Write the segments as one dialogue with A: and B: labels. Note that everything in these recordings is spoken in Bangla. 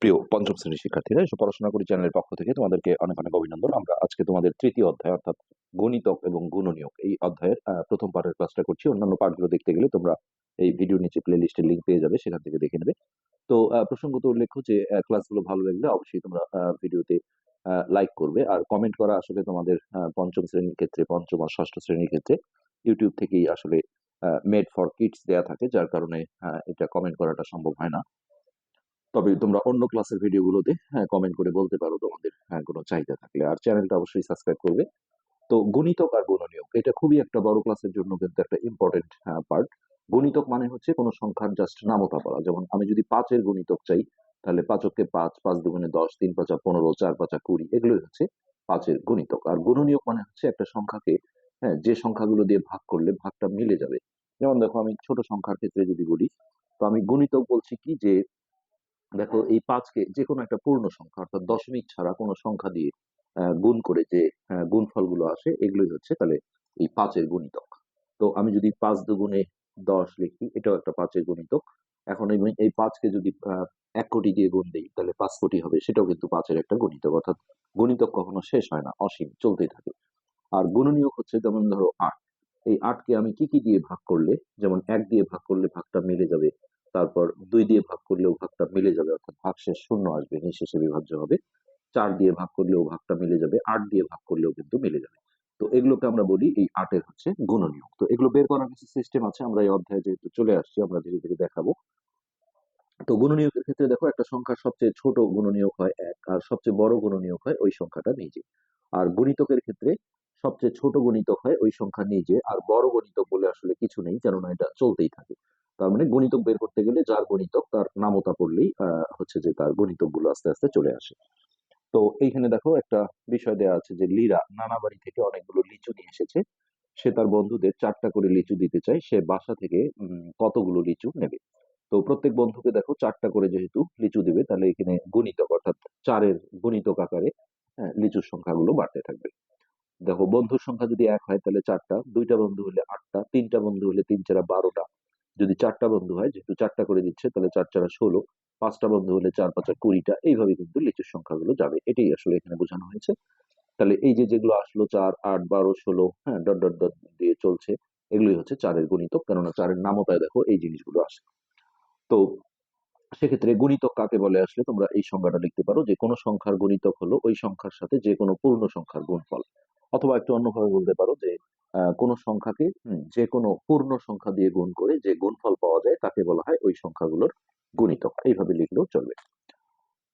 A: প্রিয় পঞ্চম শ্রেণীর শিক্ষার্থীরা, এসব পড়াশোনা করি চ্যানেলের পক্ষ থেকে তোমাদেরকে অনেক অনেক অভিনন্দন। আমরা আজকে তোমাদের তৃতীয় অধ্যায় অর্থাৎ গণিতক এবং গুণনীয়ক এই অধ্যায়ের প্রথম পাঠের ক্লাসটা করছি। অন্যান্য পাঠগুলো দেখতে গেলে তোমরা এই ভিডিওর নিচে প্লে লিস্টের লিঙ্ক পেয়ে যাবে, সেখান থেকে দেখে নেবে। তো প্রসঙ্গত উল্লেখ্য যে ক্লাসগুলো ভালো লাগলে অবশ্যই তোমরা ভিডিওতে লাইক করবে আর কমেন্ট করা আসলে তোমাদের পঞ্চম শ্রেণীর ক্ষেত্রে, পঞ্চম আর ষষ্ঠ শ্রেণীর ক্ষেত্রে ইউটিউব থেকেই আসলে মেড ফর কিডস দেয়া থাকে, যার কারণে এটা কমেন্ট করাটা সম্ভব হয় না। তবে তোমরা অন্য ক্লাসের ভিডিওগুলোতে কমেন্ট করে বলতে পারো তোমাদের কোনো চাহিদা থাকলে। আর চ্যানেলটা অবশ্যই সাবস্ক্রাইব করবে। তো গণিতক আর গুণনীয়ক এটা খুবই একটা বড় ক্লাসের জন্য কিন্তু একটা ইম্পর্টেন্ট পার্ট। গণিতক মানে হচ্ছে কোনো সংখ্যার জাস্ট নামতা পড়া। যেমন আমি যদি 5-এর গণিতক চাই, তাহলে 5-কে 5, 5 দুগুণে 10, 3 5 15, 4 5 20, এগুলোই হচ্ছে 5-এর গণিতক। আর গুণনীয়ক মানে হচ্ছে একটা সংখ্যাকে যে সংখ্যাগুলো দিয়ে ভাগ করলে ভাগটা মিলে যাবে। যেমন দেখো, আমি ছোট সংখ্যার ক্ষেত্রে যদি বলি, তো আমি গণিতক বলছি কি যে দেখো এই 5-কে যে কোনো একটা পূর্ণ সংখ্যা অর্থাৎ দশমিক ছাড়া কোনো সংখ্যা দিয়ে গুণ করে যে গুণফলগুলো আসে, এগুলোই হচ্ছে তাহলে এই 5-এর গুণিতক। তো আমি যদি 5 দুগুণে 10 লিখি, এটাও একটা 5-এর গুণিতক। এখন এই 5-কে যদি 1 কোটি দিয়ে গুণ দিই, তাহলে 5 কোটি হবে, সেটাও কিন্তু 5-এর একটা গুণিতক। অর্থাৎ গুণিতক কখনো শেষ হয় না, অসীম চলতেই থাকে। আর গুণনীয়ক হচ্ছে, যেমন ধরো 8, এই 8-কে আমি কি কি দিয়ে ভাগ করলে, যেমন 1 দিয়ে ভাগ করলে ভাগটা মিলে যাবে, তারপর 2 দিয়ে ভাগ করলেও ভাগটা মিলে যাবে, অর্থাৎ ভাগশেষ শূন্য আসবে, নিঃশেষে বিভাজ্য হবে। 4 দিয়ে ভাগ করলেও ভাগটা মিলে যাবে, 8 দিয়ে ভাগ করলেও কিন্তু মিলে যাবে। তো এগুলোকে আমরা বলি এই 8-এর হচ্ছে গুণনীয়ক। তো এগুলো বের করার কিছু সিস্টেম আছে, আমরা এই অধ্যায়ে যেহেতু চলে আসছি আমরা ধীরে ধীরে দেখাবো। তো গুণনীয়কের ক্ষেত্রে দেখো, একটা সংখ্যার সবচেয়ে ছোট গুণনীয়ক হয় 1, আর সবচেয়ে বড় গুণনীয়ক হয় ওই সংখ্যাটা নিজে। আর গণিতকের ক্ষেত্রে সবচেয়ে ছোট গণিতক হয় ওই সংখ্যা নিজে, আর বড় গণিতক বলে আসলে কিছু নেই, কেননা এটা চলতেই থাকে। তার মানে গণিতক বের করতে গেলে যার গণিতক তার নামতা পড়লেই হচ্ছে যে তার গণিতক গুলো আস্তে আস্তে চলে আসে। তো এইখানে দেখো একটা বিষয় দেওয়া আছে যে লীরা নানা বাড়ি থেকে অনেকগুলো লিচু নিয়ে এসেছে। সে তার বন্ধুদের 4টা করে লিচু দিতে চায়। সে বাসা থেকে কতগুলো লিচু নেবে? তো প্রত্যেক বন্ধুকে দেখো 4টা করে যেহেতু লিচু দিবে, তাহলে এখানে গুণিতক অর্থাৎ 4-এর গুণিতক আকারে লিচুর সংখ্যাগুলো বাড়তে থাকবে। দেখো, বন্ধুর সংখ্যা যদি 1 হয় তাহলে 4টা, 2টা বন্ধু হলে 8টা, 3টা বন্ধু হলে 3 4 12টা। যদি 4টা বন্ধু হয়, যেহেতু 4টা করে দিচ্ছে, তাহলে 4 4 16, 5টা বন্ধু হলে 4 5 20টা। এইভাবে কিন্তু লিচুর সংখ্যাগুলো যাবে, এটাই আসলে এখানে বোঝানো হয়েছে। তাহলে এই যে যেগুলো আসলো 4 8 12 16, হ্যাঁ, ডট ডট ডট দিয়ে চলছে, এগুলোই হচ্ছে 4-এর গুণিতক, কেননা 4-এর নামতায় দেখো এই জিনিসগুলো আসে। তো সেক্ষেত্রে গুণিতক কাকে বলে আসলে তোমরা এই সংজ্ঞাটা লিখতে পারো যে কোনো সংখ্যার গুণিতক হলো ওই সংখ্যার সাথে যে কোনো পূর্ণ সংখ্যার গুণফল। অথবা একটু অন্যভাবে বলতে পারো যে কোনো সংখ্যাকে যে কোনো পূর্ণ সংখ্যা দিয়ে গুণ করে যে গুণফল পাওয়া যায় তাকে বলা হয় ওই সংখ্যাগুলোর গুণিতক। এইভাবে লিখলেও চলবে।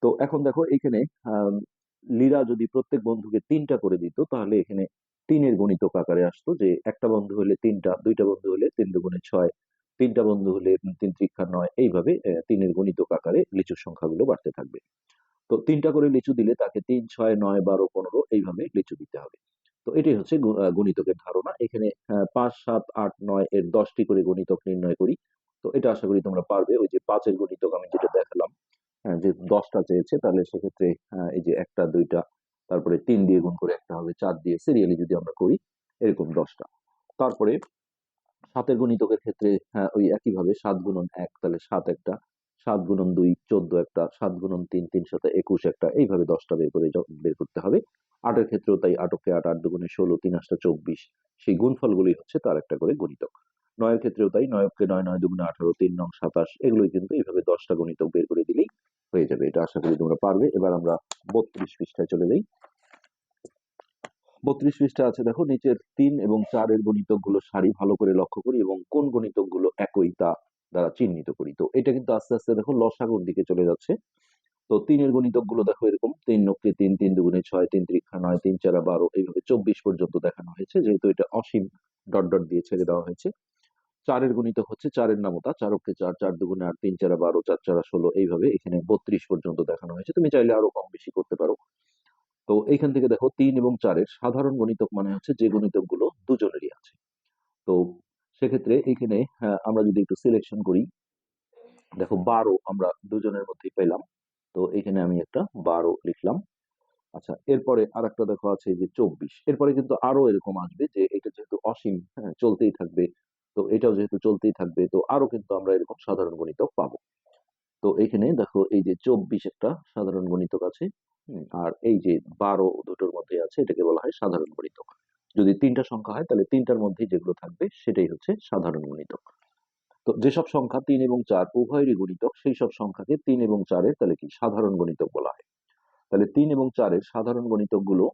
A: তো এখন দেখো এখানে আহ লীরা যদি প্রত্যেক বন্ধুকে 3টা করে দিত, তাহলে এখানে 3-এর গণিতক আকারে আসতো যে একটা বন্ধু হলে 3টা, 2টা বন্ধু হলে 3 দুগুণে 6, 3টা বন্ধু হলে 3 3 9, এইভাবে 3-এর গণিতক আকারে লিচুর সংখ্যাগুলো বাড়তে থাকবে। তো 3টা করে লিচু দিলে তাকে 3 6 9 12 15 এইভাবে লিচু দিতে হবে। তো এটাই হচ্ছে গণিতকের ধারণা। এখানে 5 7 8 9 এর 10টি করে গণিতক নির্ণয় করি। তো এটা আশা করি তোমরা পারবে। ওই যে 5-এর গণিতক আমি যেটা দেখালাম, যে 10টা চেয়েছে, তাহলে সেক্ষেত্রে এই যে একটা, দুইটা, তারপরে 3 দিয়ে গুণ করে একটা হবে, 4 দিয়ে সিরিয়ালি যদি আমরা করি, এরকম 10টা। তারপরে 7-এর গণিতকের ক্ষেত্রে ওই একইভাবে 7 গুণন 1, তাহলে 7 একটা, 7 গুণন 2 14 একটা, 7 গুণন 3 3 7 21 একটা, এইভাবে 10টা বের করতে হবে। 8-এর ক্ষেত্রেও তাই, 8-কে 8 8 দুগুণে 16, 3 8 24, সেই গুণফলগুলোই হচ্ছে তার একটা করে গণিতক। 9-এর ক্ষেত্রেও তাই, 9-কে 9 9 দুগুণে 18, 3 9 27, এগুলোই কিন্তু এইভাবে 10টা গণিতক বের করে দিলেই হয়ে যাবে। এটা আশা করি তোমরা পারবে। এবার আমরা 32 পৃষ্ঠায় চলে যাই। 32 পৃষ্ঠা আছে, দেখো নিচের 3 এবং 4-এর গণিতক গুলো সারি ভালো করে লক্ষ্য করি এবং কোন গণিতক গুলো একই তা দ্বারা চিহ্নিত করি। তো এটা কিন্তু আস্তে আস্তে দেখো লসাগুর দিকে চলে যাচ্ছে। তো 3-এর গণিতক গুলো দেখো এরকম, 3 9 3, 3 দুগুণে 6, 3 3 9, 3 4 12, এইভাবে 24 পর্যন্ত দেখানো হয়েছে, যেহেতু এটা অসীম ডট ডট দিয়ে ছেড়ে দেওয়া হয়েছে। 4-এর গণিতক হচ্ছে 4-এর নামতা, 4-কে 4, 4 দুগুণে 8, 3 4 12, 4 4 16, এইভাবে এখানে 32 পর্যন্ত দেখানো হয়েছে। তুমি চাইলে আরো কম বেশি করতে পারো। তো এইখান থেকে দেখো 3 এবং 4-এর সাধারণ গণিতক মানে হচ্ছে যে গণিতক গুলো দুজনেরই আছে। তো সেক্ষেত্রে এখানে আমরা যদি একটু সিলেকশন করি, দেখো 12 আমরা দুজনের মধ্যেই পেলাম। তো এখানে আমি একটা 12 লিখলাম। আচ্ছা, এরপরে আর একটা দেখো আছে এই যে 24। এরপরে কিন্তু আরো এরকম আসবে যে এটা যেহেতু অসীম, হ্যাঁ, চলতেই থাকবে। তো এটাও যেহেতু চলতেই থাকবে, তো আরো কিন্তু আমরা এরকম সাধারণ গণিতক পাবো। তো এখানে দেখো এই যে 24 একটা সাধারণ গণিতক আছে। আর এই যে 12 দুটোর মধ্যে আছে, এটাকে বলা হয় সাধারণ গণিতক। যদি তিনটা সংখ্যা হয় তাহলে তিনটার মধ্যে যেগুলো থাকবে সেটাই হচ্ছে সাধারণ গণিতক। তো যেসব সংখ্যা 3 এবং 4 উভয়েরই গণিতক, সেই সব সংখ্যাকে 3 এবং 4-এর তাহলে কি সাধারণ গণিতক বলা হয়। তাহলে 3 এবং 4-এর সাধারণ গণিতক গুলো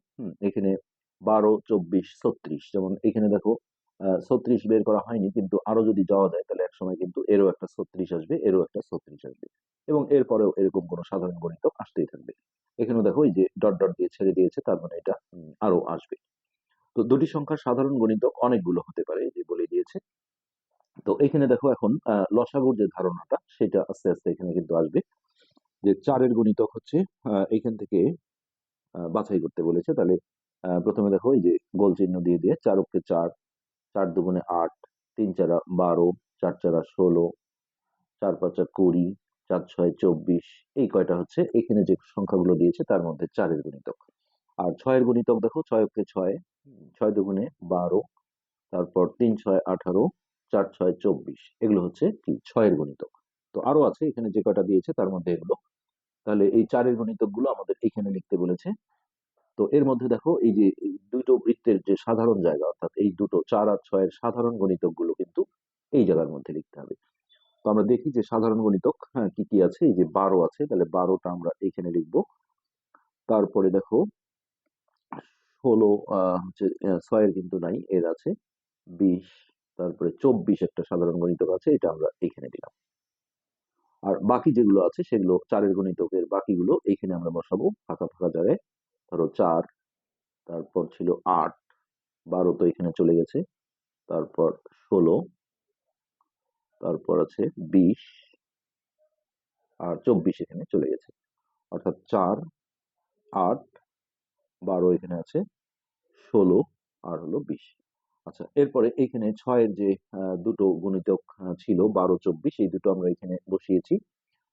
A: এখানে 12, 24, 36। যেমন এখানে দেখো 36 বের করা হয়নি, কিন্তু আরো যদি যাওয়া যায় তাহলে একসময় কিন্তু এরও একটা 36 আসবে, এরও একটা 36 আসবে, এবং এরপরেও এরকম কোনো সাধারণ গণিতক আসতেই থাকবে। এখানেও দেখো এই যে ডট ডট দিয়ে ছেড়ে দিয়েছে, তার মানে এটা আরো আসবে। তো দুটি সংখ্যার সাধারণ গণিতক অনেকগুলো হতে পারে, এই যে বলে দিয়েছে। তো এখানে দেখো এখন লসাগুর যে ধারণাটা সেটা আস্তে আস্তে এখানে কিন্তু আসবে। যে 4-এর গণিতক হচ্ছে এখান থেকে বাছাই করতে বলেছে। তাহলে প্রথমে দেখো এই যে গোল চিহ্ন দিয়ে দিয়ে 4 অক্ষে 4, 4 দুগুণে 8, 3 চারা 12, 4 চারা 16, 4 পাঁচা 20, 4 ছয় 24। এই কয়টা হচ্ছে এখানে যে সংখ্যাগুলো দিয়েছে তার মধ্যে 4-এর গণিতক। আর 6-এর গণিতক দেখো 6 অক্ষে 6, 6 দুগুণে 12, তারপর 3 ছয় 18, 4 ছয় 24। এগুলো হচ্ছে কি 6-এর গণিতক। তো আরো আছে এখানে যে কয়টা দিয়েছে তার মধ্যে এগুলো। তাহলে এই 4-এর গণিতক গুলো আমাদের এখানে লিখতে বলেছে। তো এর মধ্যে দেখো এই যে এই দুটো বৃত্তের যে সাধারণ জায়গা, অর্থাৎ এই দুটো 4 আর 6-এর সাধারণ গণিতক গুলো কিন্তু এই জায়গার মধ্যে লিখতে হবে। তো আমরা দেখি যে সাধারণ গণিতক হ্যাঁ কি কি আছে। এই যে 12 আছে, তাহলে 12টা আমরা এখানে লিখবো। তারপরে দেখো 16 হচ্ছে 6-এর কিন্তু নাই, এর আছে 20। তারপরে 24 একটা সাধারণ গণিতক আছে, এটা আমরা এখানে দিলাম। আর বাকি যেগুলো আছে সেগুলো 4-এর গণিতকের বাকিগুলো এইখানে আমরা বসাবো ফাঁকা ফাঁকা জায়গায়। ধরো 4, তারপর ছিল 8, 12 তো এখানে চলে গেছে, তারপর 16, তারপর আছে 20, আর 24 এখানে চলে গেছে। অর্থাৎ 4, 8, 12 এখানে আছে, 16 আর হলো 20। আচ্ছা, এরপরে এখানে 6-এর যে দুটো গুণিতক ছিল 12, 24, এই দুটো আমরা এখানে বসিয়েছি।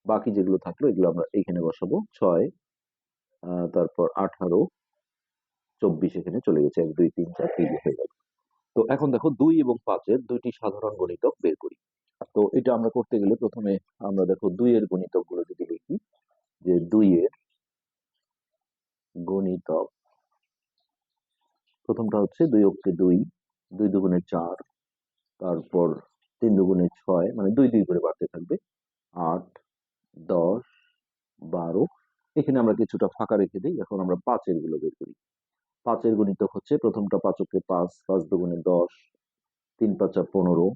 A: বাকি যেগুলো থাকলো এগুলো আমরা এখানে বসাবো। 6, তারপর 18, 24 এখানে চলে গেছে, 1 2 3 4 এই যে হয়ে গেল। তো এখন দেখো 2 এবং 5-এর দুইটি সাধারণ গণিতক বের করি। তো এটা আমরা করতে গেলে প্রথমে আমরা দেখো 2-এর গণিতক গুলো যদি লিখি, যে 2-এর গণিতক প্রথমটা হচ্ছে 2 অক্ষে 2, 2 দুগুণে 4, তারপর 3 দুগুণে 6, মানে 2 2 করে বাড়তে থাকবে, 8, 10, 12। এখানে আমরা কিছুটা ফাঁকা রেখে দিই। এখন আমরা 5-এর গুলো বের করি। 5-এর গণিতক হচ্ছে প্রথমটা 5 অক্ষে 5, 5 দুগুণে 10, 3 পাঁচা 15,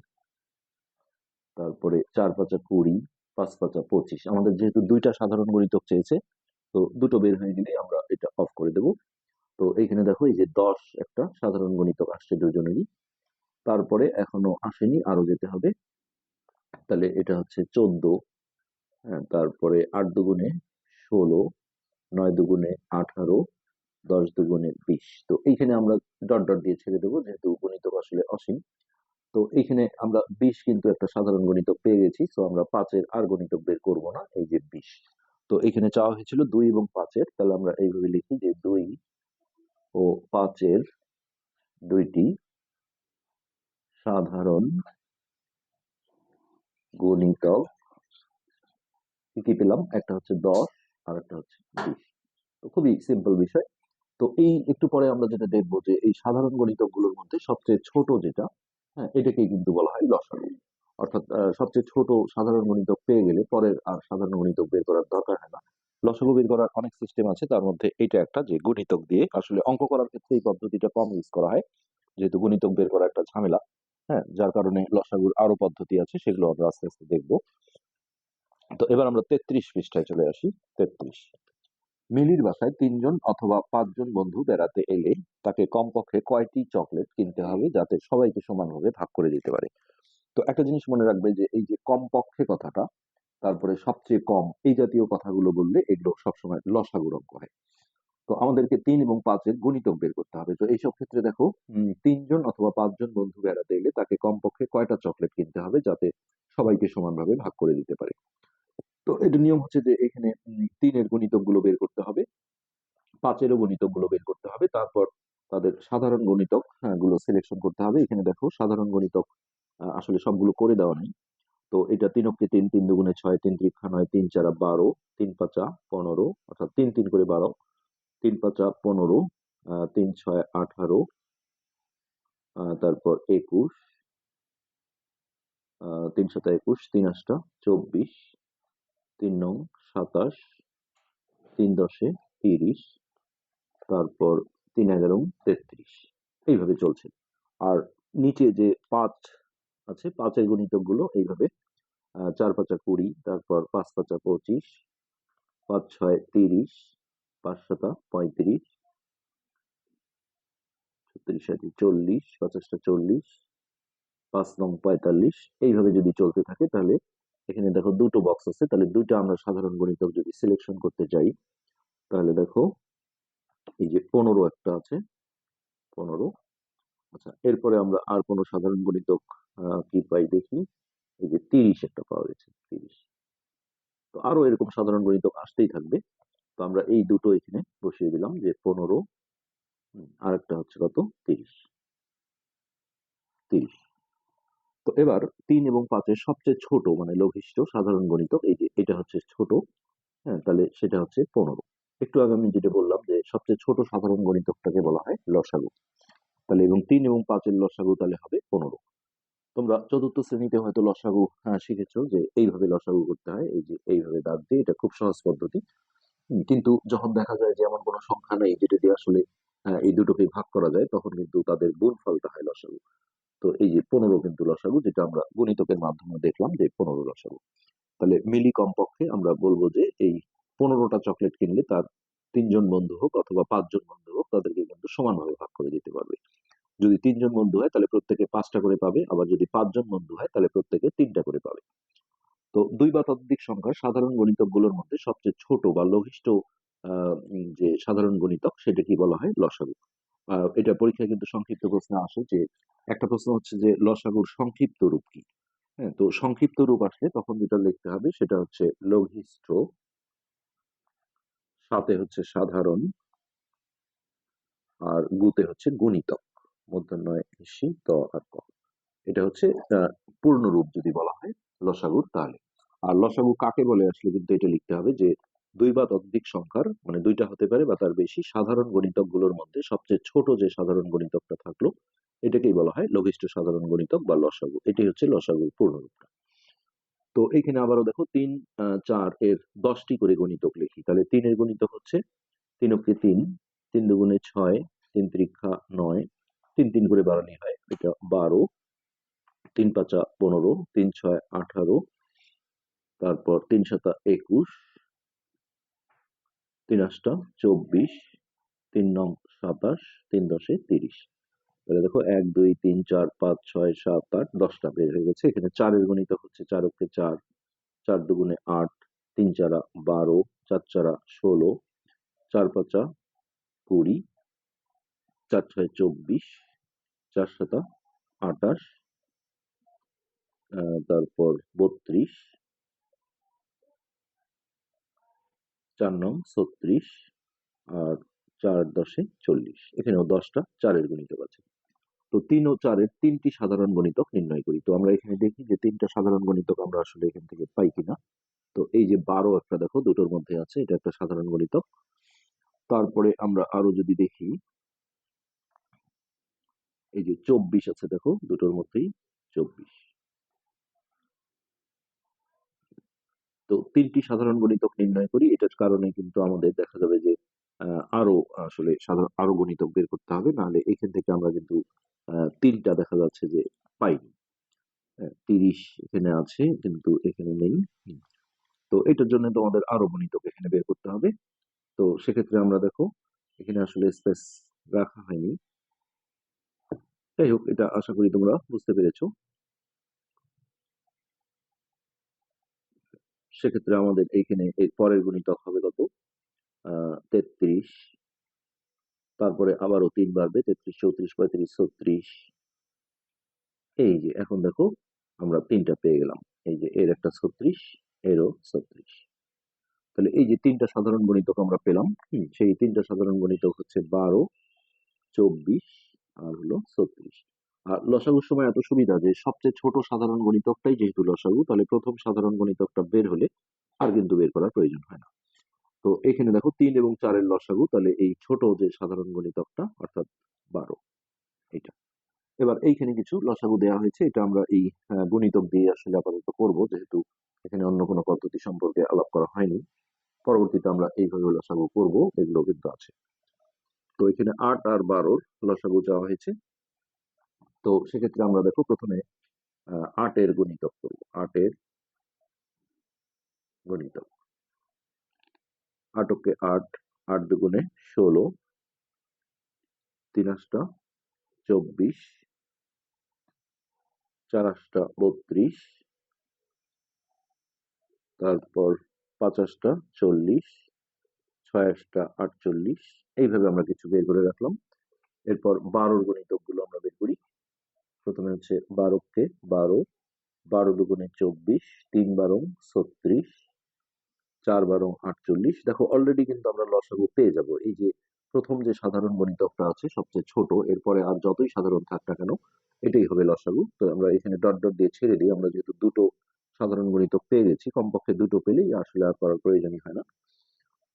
A: তারপরে 4 পাঁচা 20, 5 পাঁচা 25। আমাদের যেহেতু দুইটা সাধারণ গণিতক চেয়েছে, তো দুটো বের হয়ে গেলে আমরা এটা অফ করে দেব। তো এইখানে দেখো এই যে 10 একটা সাধারণ গণিতক আসছে দুজনেরই। তারপরে এখনো আসেনি, আরো যেতে হবে। তাহলে এটা হচ্ছে 14, হ্যাঁ, তারপরে 8 দুগুণে 16, 9 দুগুণে 18, 10 দুগুণে 20। তো এইখানে আমরা ডট ডট দিয়ে ছেড়ে দেবো, যেহেতু গণিতক আসলে অসীম। তো এইখানে আমরা 20 কিন্তু একটা সাধারণ গণিতক পেয়ে গেছি, তো আমরা 5-এর আর গণিতক বের করবো না, এই যে 20। তো এখানে চাওয়া হয়েছিল 2 এবং 5-এর, তাহলে আমরা এইভাবে লিখি যে 2 ও 5-এর দুইটি সাধারণ গণিতক। কি কি পেলাম? একটা হচ্ছে 10 আর একটা হচ্ছে 20। তো খুবই সিম্পল বিষয়। তো এই একটু পরে আমরা যেটা দেখবো যে এই সাধারণ গণিতক গুলোর মধ্যে সবচেয়ে ছোট যেটা, হ্যাঁ, এটাকেই কিন্তু বলা হয় লসাগু। অর্থাৎ সবচেয়ে ছোট সাধারণ গণিতক পেয়ে গেলে পরের আর সাধারণ গণিতক বের করার দরকার হয় না। লসাগু বের করার অনেক সিস্টেম আছে, তার মধ্যে এটা একটা, যে গণিতক দিয়ে আসলে অঙ্ক করার ক্ষেত্রে এই পদ্ধতিটা কম ইউজ করা হয়, যেহেতু গণিতক বের করা একটা ঝামেলা। হ্যাঁ, যার কারণে লসাগুর আরো পদ্ধতি আছে, সেগুলো আমরা আস্তে আস্তে দেখবো। তো এবার আমরা 33 পৃষ্ঠায় চলে আসি। 33, মিলির বাসায় 3জন অথবা 5জন বন্ধু বেড়াতে এলে তাকে কমপক্ষে কয়টি চকলেট কিনতে হবে যাতে সবাইকে সমানভাবে ভাগ করে দিতে পারে। তো একটা জিনিস মনে রাখবে যে এই যে কমপক্ষে কথাটা, তারপরে সবচেয়ে কম, এই জাতীয় কথাগুলো বললে এগুলো সবসময় লসাগুর অঙ্ক হয়। তো আমাদেরকে 3 এবং 5-এর গুণিতক বের করতে হবে। তো এইসব ক্ষেত্রে দেখো 3জন অথবা 5জন বন্ধু বেড়াতে এলে তাকে কমপক্ষে কয়টা চকলেট কিনতে হবে যাতে সবাইকে সমানভাবে ভাগ করে দিতে পারে। তো এটা নিয়ম হচ্ছে যে এখানে 3-এর গুণিতক গুলো বের করতে হবে, 5-এরও গণিতক গুলো বের করতে হবে, তারপর তাদের সাধারণ গণিতক গুলো সিলেকশন করতে হবে। এখানে দেখো সাধারণ গণিতক আসলে সবগুলো করে দেওয়া নেই। তো এটা ৩ অক্ষে ৩, ৩ দুগুণে ৬, ৩ ত্রিক ৯, ৩ চারা ১২, ৩ পাঁচা ১৫, অর্থাৎ ৩ ৩ করে ১২, ৩ পাঁচা ১৫, ৩ ৬ ১৮, তারপর ২১, ৩ সাতা ২১, ৩ আষ্টা ২৪, ৩ নং ২৭, ৩ দশে ৩০, তারপর ৩ ১১ ৩৩, এইভাবে চলছে। আর নিচে যে ৫ আছে, ৫ এর গুণিতক গুলো এইভাবে ৪ পাঁচা ২০, তারপর ৫ পাঁচা ২৫, ৫ ৬ ৩০, ৫ সাতা ৩৫, ৩৬ ৭ ৪০, ৫০টা ৪০, ৫ নং ৪৫, এইভাবে যদি চলতে থাকে তাহলে এখানে দেখো দুটো বক্স আছে, তাহলে দুইটা আমরা সাধারণ গণিতক যদি সিলেকশন করতে যাই তাহলে দেখো এই যে ১৫ একটা আছে, ১৫। আচ্ছা, এরপরে আমরা আর কোনো সাধারণ গণিতক কি পাই দেখি। এই যে ৩০ একটা পাওয়া গেছে, ৩০। তো আরো এরকম সাধারণ গণিতক আসতেই থাকবে। তো আমরা এই দুটো এখানে বসিয়ে দিলাম যে ১৫, আর একটা হচ্ছে কত ৩০, ৩০। তো এবার ৩ এবং ৫ এর সবচেয়ে ছোট মানে লঘিষ্ঠ সাধারণ গণিতক, এই যে এটা হচ্ছে ছোট, হ্যাঁ, তাহলে সেটা হচ্ছে ১৫। একটু আগে আমি যেটা বললাম যে সবচেয়ে ছোট সাধারণ গণিতকটাকে বলা হয় লসাগু। তাহলে এবং ৩ এবং ৫ এর লসাগু তাহলে হবে ১৫। তোমরা চতুর্থ শ্রেণীতে হয়তো লসাগু শিখেছো যে এইভাবে লসাগু করতে হয়, এই যে এইভাবে দাগ দিয়ে, এটা খুব সহজ পদ্ধতি। কিন্তু যখন দেখা যায় যে এমন কোনো সংখ্যা নেই যেটা দিয়ে আসলে এই দুটোকে ভাগ করা যায়, তখন কিন্তু তাদের গুণফলটা হয় লসাগু। তো এই যে ১৫ কিন্তু লসাগু, যেটা আমরা গণিতকের মাধ্যমে দেখলাম যে ১৫ লসাগু। তাহলে মিলি কমপক্ষে আমরা বলবো যে এই ১৫টা চকলেট কিনলে তার ৩ জন বন্ধু হোক অথবা ৫ জন বন্ধু হোক, তাদেরকে কিন্তু সমানভাবে ভাগ করে দিতে পারবে। যদি ৩ জন বন্ধু হয় তাহলে প্রত্যেকে ৫টা করে পাবে, আবার যদি ৫ জন বন্ধু হয় তাহলে প্রত্যেকে ৩টা করে পাবে। তো ২ বা ততোধিক সংখ্যার সাধারণ গণিতকগুলোর মধ্যে সবচেয়ে ছোট বা লঘিষ্ঠ যে সাধারণ গণিতক সেটা কি বলা হয় লসাগু। এটা পরীক্ষায় কিন্তু সংক্ষিপ্ত প্রশ্নে আসে যে একটা প্রশ্ন হচ্ছে যে লসাগুর সংক্ষিপ্ত রূপ কি। হ্যাঁ, তো সংক্ষিপ্ত রূপ আসলে তখন যেটা লিখতে হবে সেটা হচ্ছে লঘিষ্ঠ, সাথে হচ্ছে সাধারণ, আর গুতে হচ্ছে গুণিতক, মূর্ধন্যয় ঋষি ত আর ক। এটা হচ্ছে আহ, পূর্ণ রূপ যদি বলা হয় লসাগুর তাহলে। আর লসাগু কাকে বলে আসলে কিন্তু এটা লিখতে হবে যে ২ বা ততোধিক সংখ্যার মানে ২টা হতে পারে বা তার বেশি সাধারণ গণিতক গুলোর মধ্যে সবচেয়ে ছোট যে সাধারণ গণিতকটা থাকলো এটাকেই বলা হয় লঘিষ্ঠ সাধারণ গণিতক বা লসাগু। এটি হচ্ছে লসাগুর পূর্ণ রূপটা। তো এখানে আবারও দেখো ৩ ৪ এর ১০টি করে গণিতক লিখি। তাহলে ৩ এর গণিতক হচ্ছে ৩ অক্ষে ৩, ৩ দুগুণে ৬, ৩ ত্রিখা ৯, ৩ ৩ করে বাড়ানি হয় এটা ১২, ৩ পাঁচা ১৫, ৩ ৬ ১৮, তারপর ৩ সাতা ২১, ৩ আষ্টা ২৪, ৩ নং ২৭, ৩ দশে ৩০। তাহলে দেখো ১ ২ ৩ ৪ ৫ ৬ ৭ ৮ ১০টা বের হয়ে গেছে। এখানে ৪ এর গণিতক হচ্ছে ৪ অক্ষে ৪, ৪ দুগুণে ৮, ৩ চারা ১২, ৪ চারা ১৬, ৪ পাঁচা ২০, ৪ ছয় ২৪, ৪ সাতা ২৮, তারপর ৩২, ৪ নং ৩৬, আর ৪ দশে ৪০। এখানেও ১০টা ৪ এর গুণিতক আছে। তো ৩ ও ৪ এর ৩টি সাধারণ গণিতক নির্ণয় করি। তো আমরা এখানে দেখি যে ৩টা সাধারণ গণিতক আমরা আসলে এখান থেকে পাই কিনা। তো এই যে ১২ একটা দেখো দুটোর মধ্যে আছে, এটা একটা সাধারণ গণিতক। তারপরে আমরা আরো যদি দেখি এই যে ২৪ আছে দেখো দুটোর মধ্যেই ২৪। তো ৩টি সাধারণ গণিতক নির্ণয় করি, এটার কারণে কিন্তু আমাদের দেখা যাবে যে আরো আসলে সাধারণ আরো গণিতক বের করতে হবে, নাহলে এখান থেকে আমরা কিন্তু ৩টা দেখা যাচ্ছে যে পাইনি। ৩০ এখানে আছে কিন্তু এখানে নেই। তো এটার জন্য তোমাদের আরো গণিতক এখানে বের করতে হবে। তো সেক্ষেত্রে আমরা দেখো এখানে আসলে স্পেস রাখা হয়নি। যাই হোক, এটা আশা করি তোমরা বুঝতে পেরেছো। সেক্ষেত্রে আমাদের এইখানে এর পরের গুণিতক হবে কত ৩৩, তারপরে আবারও ৩ বাড়বে ৩৩ ৩৪ ৩৫ ৩৬। এই যে এখন দেখো আমরা ৩টা পেয়ে গেলাম, এই যে এর একটা ৩৬, এরও ৩৬। তাহলে এই যে ৩টা সাধারণ গণিতক আমরা পেলাম, সেই 3টা সাধারণ গণিতক হচ্ছে ১২, ২৪ আর হলো ৩৬। আর লসাগুর সময় এত সুবিধা যে সবচেয়ে ছোট সাধারণ গণিতকটাই যেহেতু লসাগু, তাহলে প্রথম সাধারণ গণিতকটা বের হলে আর কিন্তু বের করার প্রয়োজন হয় না। তো এখানে দেখো 3 এবং 4-এর লসাগু, তাহলে এই ছোট যে সাধারণ গণিতকটা অর্থাৎ 12, এটা। এবার এইখানে কিছু লসাগু দেওয়া হয়েছে, এটা আমরা এই গুণিতক দিয়ে আসলে আপাতত করব, যেহেতু এখানে অন্য কোনো পদ্ধতি সম্পর্কে আলাপ করা হয়নি। পরবর্তীতে আমরা এইভাবে লসাগু করব, এগুলো কিন্তু আছে। তো এখানে 8 আর 12-র লসাগু চাওয়া হয়েছে। তো সেক্ষেত্রে আমরা দেখো প্রথমে 8-এর গুণিতক করব। 8-এর গুণিতক, 8 কে 8, 8 দুগুণে 16, 3 8 24, 4 8 32, তারপর 5 8 40, 6 8 48, এইভাবে আমরা কিছু বের করে রাখলাম। এরপর 12-র গণিতক গুলো আমরা বের করি। প্রথমে হচ্ছে 12 কে 12, 12 দুগুণে 24, 3 12 36, 4 12 48। দেখো অলরেডি কিন্তু আমরা লসাগু পেয়ে যাব। এই যে প্রথম যে সাধারণ গণিতকটা আছে সবচেয়ে ছোট, এরপরে আর যতই সাধারণ থাক না কেন এটাই হবে লসাগু। তো আমরা এখানে ডট ডট দিয়ে ছেড়ে দিই, আমরা যেহেতু দুটো সাধারণ গণিতক পেয়ে গেছি, কমপক্ষে দুটো পেলেই আসলে আর করার প্রয়োজনই হয় না।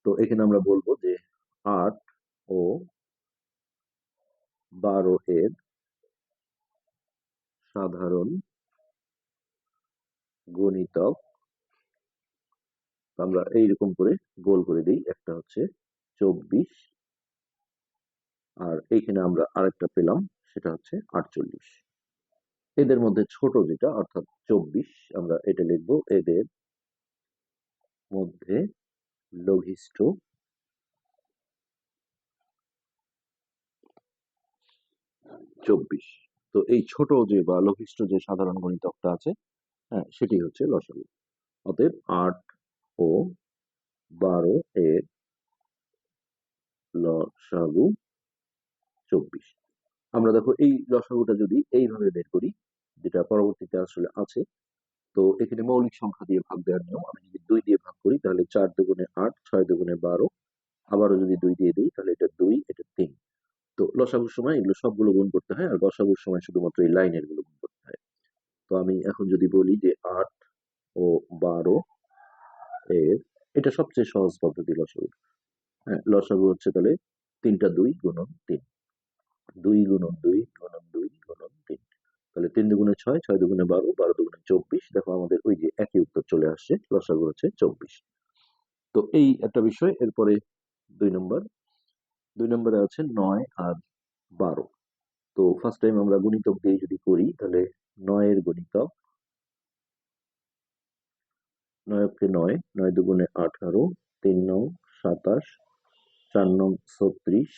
A: তো এখানে আমরা বলবো যে 8 ও 12 এর সাধারণ গণিতক আমরা এইরকম করে গোল করে দিই। একটা হচ্ছে 24, আর এইখানে আমরা আরেকটা পেলাম, সেটা হচ্ছে 48। এদের মধ্যে ছোট যেটা অর্থাৎ 24, আমরা এটা লিখবো এদের মধ্যে লঘিষ্ঠ 24। তো এই ছোট যে বা লঘিষ্ঠ যে সাধারণ গণিতকটা আছে, হ্যাঁ, সেটি হচ্ছে লসাগু। অতএব 8 ও 12 এর লসাগু 24। আমরা দেখো এই লসাগুটা যদি এইভাবে বের করি, যেটা পরবর্তীতে আসলে আছে, তো এখানে মৌলিক সংখ্যা দিয়ে ভাগ দেওয়ার নিয়ম। আমি যদি 2 দিয়ে ভাগ করি তাহলে 4 দুগুণে 8, 6 দুগুণে 12, আবারও যদি 2 দিয়ে দিই তাহলে এটা 2, এটা 3। তো লসাগুর সময় এগুলো সবগুলো গুণ করতে হয়, আর গসাগুর সময় শুধুমাত্র এই লাইনের গুলো গুণ করতে হয়। তো আমি এখন যদি বলি যে 8 ও 12 এর, এটা সবচেয়ে সহজ পদ্ধতি লসাগু। হ্যাঁ, লসাগু হচ্ছে তাহলে 3টা 2 গুণন 3, 2 গুণন 2 গুণন 2 গুণন 3। তাহলে 3 দুগুণে 6, 6 দুগুণে 12, 12 দুগুণে 24। দেখো আমাদের ওই যে একই উত্তর চলে আসছে, লসাগু হচ্ছে 24। তো এই একটা বিষয়। এরপরে 2 নম্বর, 2 নম্বরে আছে 9 আর 12। তো ফার্স্ট টাইম আমরা গুণিতক দিয়ে যদি করি তাহলে 9 এর গুণিতক, 9 কে 9, 9 দুগুণে 18, 3 9 27, 4 9 36,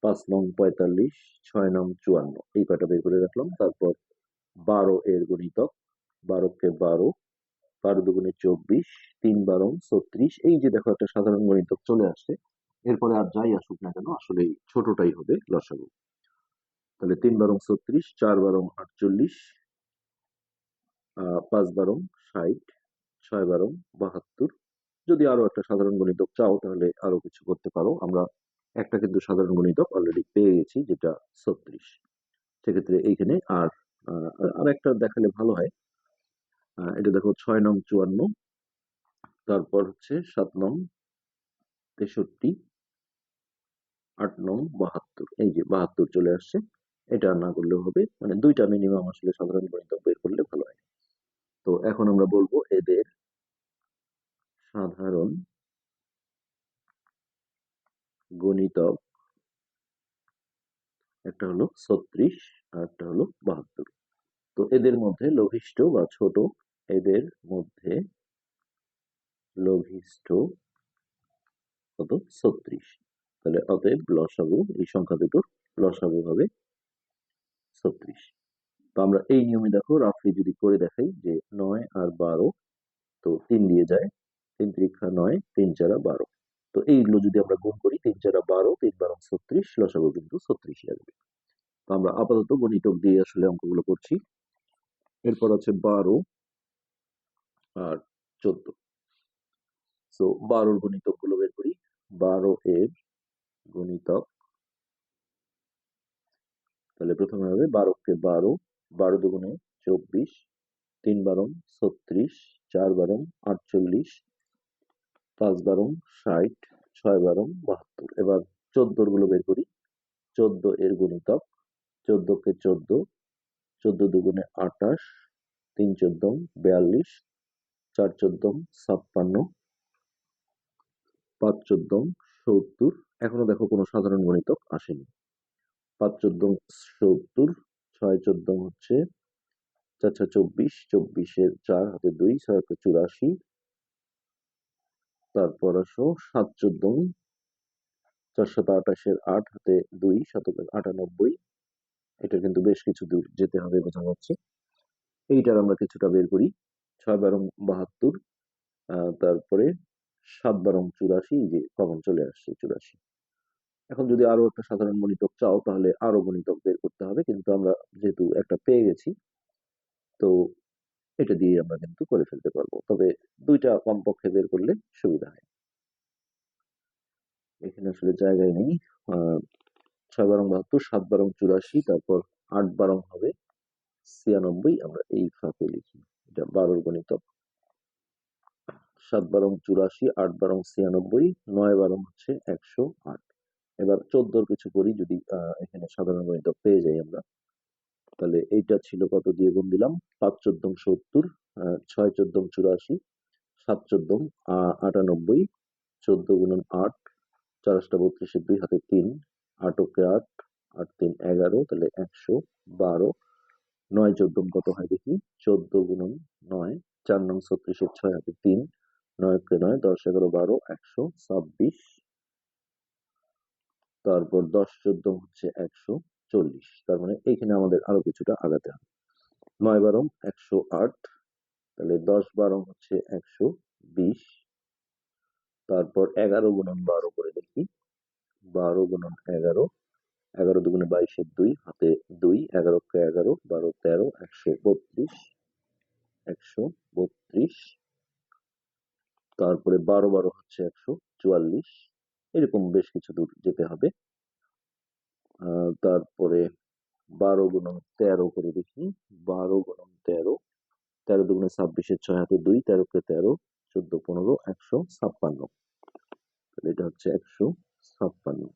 A: 5 9 45, 6 9 54, এই কয়টা বের করে রাখলাম। তারপর 12 এর গুণিতক, 12 কে 12, 12 দুগুণে 24, 3 12 36। এই যে দেখো একটা সাধারণ গণিতক চলে আসছে। এরপরে আর যাই আসুক না কেন আসলে এই ছোটটাই হবে লসাগু। তাহলে 3 12 36, 4 12 48, 5 12 60, 6 12 72। যদি আরো একটা সাধারণ গণিতক চাও তাহলে আরো কিছু করতে পারো। আমরা একটা কিন্তু সাধারণ গণিতক অলরেডি পেয়ে গেছি, যেটা 36। সেক্ষেত্রে এইখানে আর আর একটা দেখালে ভালো হয়। এটা দেখো 6 নং 54, তারপর হচ্ছে 7 নং 63, 8 নং 72। এই যে 72 চলে আসছে। এটা আর না করলেও হবে, মানে দুইটা মিনিমাম আসলে সাধারণ গণিতক বের করলে ভালো হয়। তো এখন আমরা বলবো এদের সাধারণ গণিতক, একটা হলো 36 আর একটা হলো 72। তো এদের মধ্যে লঘিষ্ঠ বা ছোট, এদের মধ্যে লঘিষ্ঠ কত? 36। তাহলে অতএব লসাগু, এই সংখ্যা দুটোর লসাগু হবে 36। তো আমরা এই নিয়মে দেখো রাফলি যদি করে দেখাই যে 9 আর 12, তো 3 দিয়ে যায়, 3 3 9, 3 4 12। তো এইগুলো যদি আমরা গুণ করি, 3 4 12, 3 12 36, লসাগু কিন্তু 36 আসবে। তো আমরা আপাতত গণিতক দিয়ে আসলে অঙ্কগুলো করছি। এরপর আছে 12 আর 14। তো 12-র গণিতক গুলো বের করি। 12 এর গণিতক, তাহলে প্রথমে হবে 12 কে 12, 12 দুগুণে 24, 3 12 36, 4 12 48, 5 12 60, 6 12 72। এবার 14 গুলো বের করি। 14 এর গুণিতক, 14 কে 14, 14 দুগুণে 28, 3 14 42, 4 14 56, 5 14 70। এখনো দেখো কোনো সাধারণ গণিতক আসেনি। 5 14 70, 6 14 হচ্ছে 4 6 24, 24 এর 4 হাতে 2, 6 84। তারপর আসো 7 14, 4 28 এর 8 হাতে 2, 7 98। এটা কিন্তু বেশ কিছু দূর যেতে হবে বোঝা যাচ্ছে। এইটার আমরা কিছুটা বের করি। 6 12 72, তারপরে 7 12 84, এই যে কমন চলে আসছে 84। এখন যদি আরো একটা সাধারণ গণিতক চাও তাহলে আরো গণিতক বের করতে হবে, কিন্তু আমরা যেহেতু একটা পেয়ে গেছি, তো এটা দিয়ে আমরা কিন্তু করে ফেলতে পারবো। তবে দুইটা কমপক্ষে বের করলে সুবিধা হয়। এখানে আসলে জায়গায় নেই। 6 12 72, 7 12 84, তারপর 8 12 হবে 96। আমরা এই ফাঁকে লিখি, এটা 12 গণিতক। 7 12 84, 8 12 96, 9 12 হচ্ছে 108। এবার 14 কিছু করি, যদি এখানে সাধারণ গণিতক পেয়ে যাই আমরা, তাহলে এইটা ছিল কত দিয়ে গুণ দিলাম? 5 14 70, 6 14 84, 7 14 98, 14 গুণন 8, 4 8 32 এর 2 হাতে 3, 8 ওকে 8, 8 3 11, তাহলে 112। 9 14 কত হয় দেখি? 14 গুণন 9, 4 9 36 এর 6 হাতে 3, 9 ওকে 9, 10 11 12, 126। তারপর 10 14 হচ্ছে 140। তার মানে এইখানে আমাদের আরো কিছুটা আগাতে হবে। 9 12 108, তাহলে 10 12 হচ্ছে 120। তারপর 11 গুণন 12 করে দেখি। 12 গুণন 11, 11 দুগুণে 22 এর 2 হাতে 2, 11 কে 11, 12 13, 132, 132। তারপরে 12 12 হচ্ছে 144। এরকম বেশ কিছু দূর যেতে হবে। তারপরে 12 গুণন 13 করে দেখি। 12 গুণন 13, 13 দুগুণে 26 এর 6 হাতে 2, 13 কে 13, 14 15, 156। তাহলে এটা হচ্ছে 156।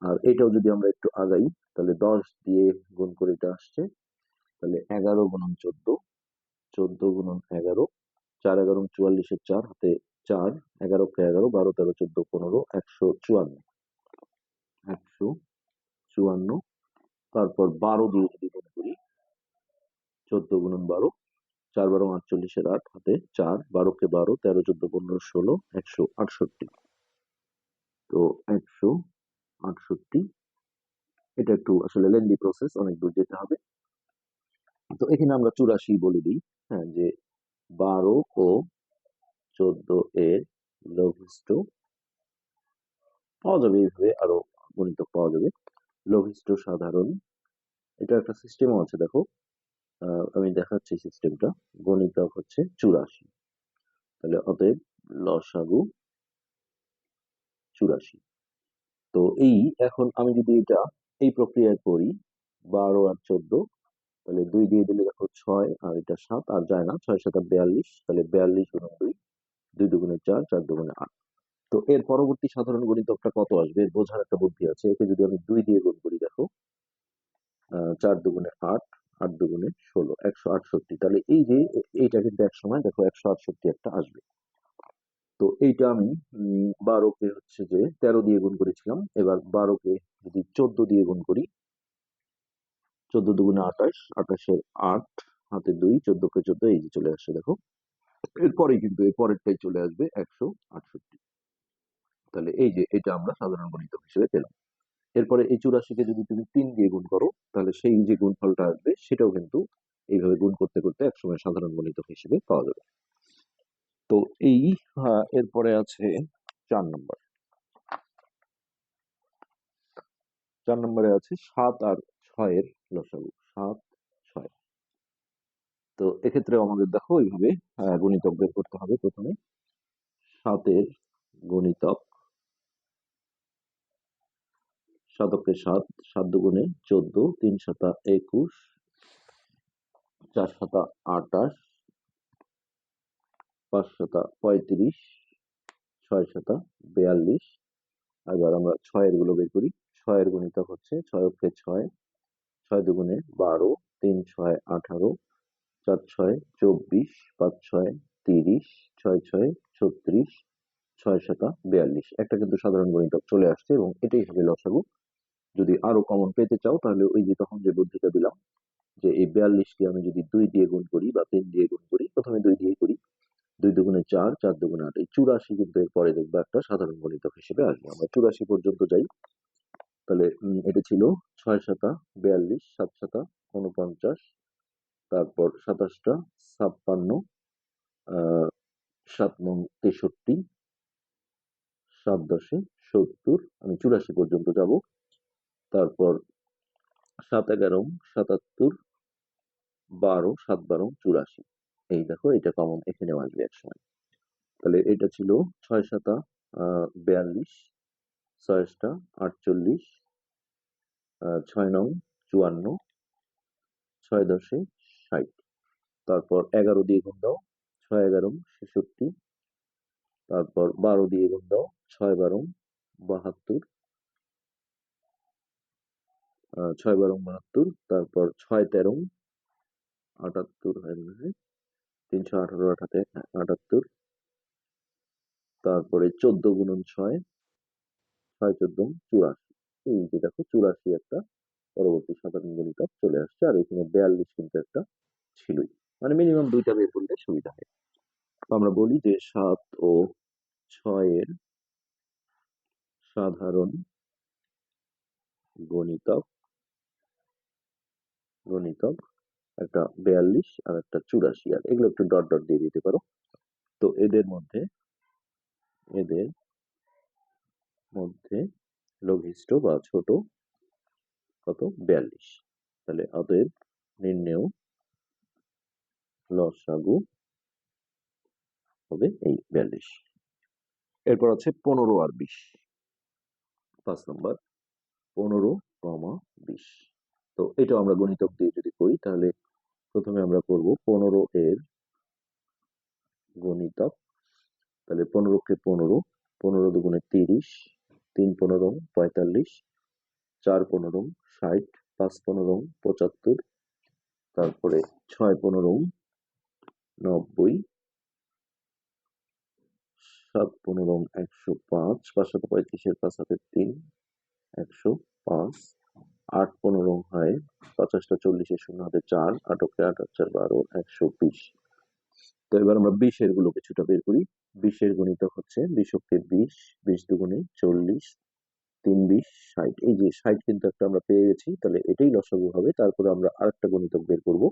A: আর এটাও যদি আমরা একটু আগাই, তাহলে 10 দিয়ে গুণ করে এটা আসছে। তাহলে 11 গুণন 14, 14 গুণন 11, 4 11 44 এর 4 হাতে 4, 11 কে 11, 12 13 14 15, 154, 154। তারপর 12 দিয়ে যদি গুণ করি, 14 গুণন 12, 4 12 48 এর 8 হাতে 4, 12 কে 12, 13 14 15 16, 168। তো 168। এটা একটু আসলে লেন্দি প্রসেস, অনেক দূর যেতে হবে। তো এখানে আমরা 84 বলে দিই। হ্যাঁ, যে 12 ও 14 এর লঘিষ্ঠ পাওয়া যাবে, এইভাবে আরো গণিতক পাওয়া যাবে। লঘিষ্ঠ সাধারণ, এটা একটা সিস্টেমও আছে দেখো। আমি দেখাচ্ছি সিস্টেমটা। গণিতক হচ্ছে 84, তাহলে অতএব লসাগু 84। তো এই এখন আমি যদি এটা এই প্রক্রিয়ায় করি, 12 আর 14, তাহলে 2 দিয়ে দিলে দেখো 6, আর এটা 7, আর যায় না, 6 7 42, তাহলে 42 গুণন 2, 2 দুগুণে 4, 4 দুগুণে 8। তো এর পরবর্তী সাধারণ গণিতকটা কত আসবে এর বোঝার একটা বুদ্ধি আছে। একে যদি আমি 2 দিয়ে গুণ করি, দেখো 4 দুগুণে 8, 8 দুগুণে 16, 168। তাহলে এই যে এইটা কিন্তু এক সময় দেখো 168 একটা আসবে। তো এইটা আমি 12 কে হচ্ছে যে 13 দিয়ে গুণ করেছিলাম, এবার 12 কে যদি 14 দিয়ে গুণ করি, 14 দুগুণে 28, 28 এর 8 হাতে 2, 14 কে 14, এই যে চলে আসছে দেখো। এরপরেই কিন্তু এর পরেরটাই চলে আসবে 168। তাহলে এই যে এটা আমরা সাধারণ গণিতক হিসেবে পেলাম। এরপরে এই 84 কে যদি তুমি 3 দিয়ে গুণ করো, তাহলে সেই যে গুণফলটা আসবে সেটাও কিন্তু এইভাবে গুণ করতে করতে একসময় সাধারণ গণিতক হিসেবে পাওয়া যাবে। তো এই এরপরে আছে 4 নম্বর। 4 নম্বরে আছে 7 আর 6 এর লসাগু। 7 6। তো এক্ষেত্রে আমাদের দেখো এইভাবে গুণিতক বের করতে হবে। প্রথমে 7 এর গুণিতক, শতকে 7, 7 দুগুণে 14, 3 সাতা 21, 4 সাতা 28, 5 সাতা 35, 6 সাতা 42। এবার আমরা 6 এর গুলো বের করি। 6 এর গুণিতক হচ্ছে 6 অক্ষে 6, 6 দুগুণে 12, 3 6 18, 4 6 24, 5 6 30, 6 6 36, 6 সাতা 42। একটা কিন্তু সাধারণ গণিতক চলে আসছে এবং এটাই হবে লসাগু। যদি আরো কমন পেতে চাও তাহলে ওই যে তখন যে বুদ্ধিটা দিলাম যে এই 42কে আমি যদি 2 দিয়ে গুণ করি বা 3 দিয়ে গুণ করি, প্রথমে 2 দিয়ে করি, 2 দুগুণে 4, 4 দুগুণে 8, এই 84 কিন্তু এর পরে দেখবো একটা সাধারণ গণিতক হিসেবে আসবে। আমরা 84 পর্যন্ত যাই। তাহলে এটা ছিল 6 সাতা 42, 7 সাতা 49, তারপর 27টা 56, 7 নং 63, 7 10 70, আমি 84 পর্যন্ত যাব। তারপর 7 11 77, 12 7 12 84। এই দেখো এটা কমন এখানেও আসবে এক সময়। তাহলে এটা ছিল 6 সাতা 42, 6 48, 6 নং 54, 6 10 60। তারপর 11 দিয়ে গুণ দাও, 6 11 66, তারপর 12 দিয়ে গুণ দাও, 6 12 72, 6 12 72, তারপর 6 13 78 হয় মনে হয়, 318 78, তারপরে 14 গুণন 6, 6 14 84। এই যে দেখো 84 একটা পরবর্তী সাধারণ গণিতক চলে আসছে, আর এখানে 42 কিন্তু একটা ছিলই। মানে মিনিমাম দুইটা বের করলে সুবিধা হয়। তো আমরা বলি যে 7 ও 6 এর সাধারণ গণিতক গণিতক একটা 42 আর একটা 84, আর এগুলো একটু ডট ডট দিয়ে দিতে পারো। তো এদের মধ্যে লঘিষ্ঠ বা ছোট কত? 42। তাহলে অতএব নির্ণেয় লসাগু হবে এই 42। এরপর আছে 15 আর 20। 5 নম্বর 15, 20। তো এটা আমরা গণিতক দিয়ে যদি করি তাহলে প্রথমে আমরা করব 15 এর গণিতক। তাহলে 15 কে 15, 15 দুগুণে 30, 3 15 45, 4 15 60, 5 15 75, তারপরে 6 15 90, 7 15 105, 5 35 এর 5 হাতে 3, 105, 8 15 হয় 50টা 40 এর 0 হাতে 4, 8 কে 8 8 4 12, 120। তো এবার আমরা 20 এর গুলো কিছুটা বের করি। 20 এর গণিতক হচ্ছে 20 কে 20, 20 দুগুণে 40, 3 20 60। এই যে 60 কিন্তু একটা আমরা পেয়ে গেছি, তাহলে এটাই লসাগু হবে। তারপরে আমরা আরেকটা গণিতক বের করব।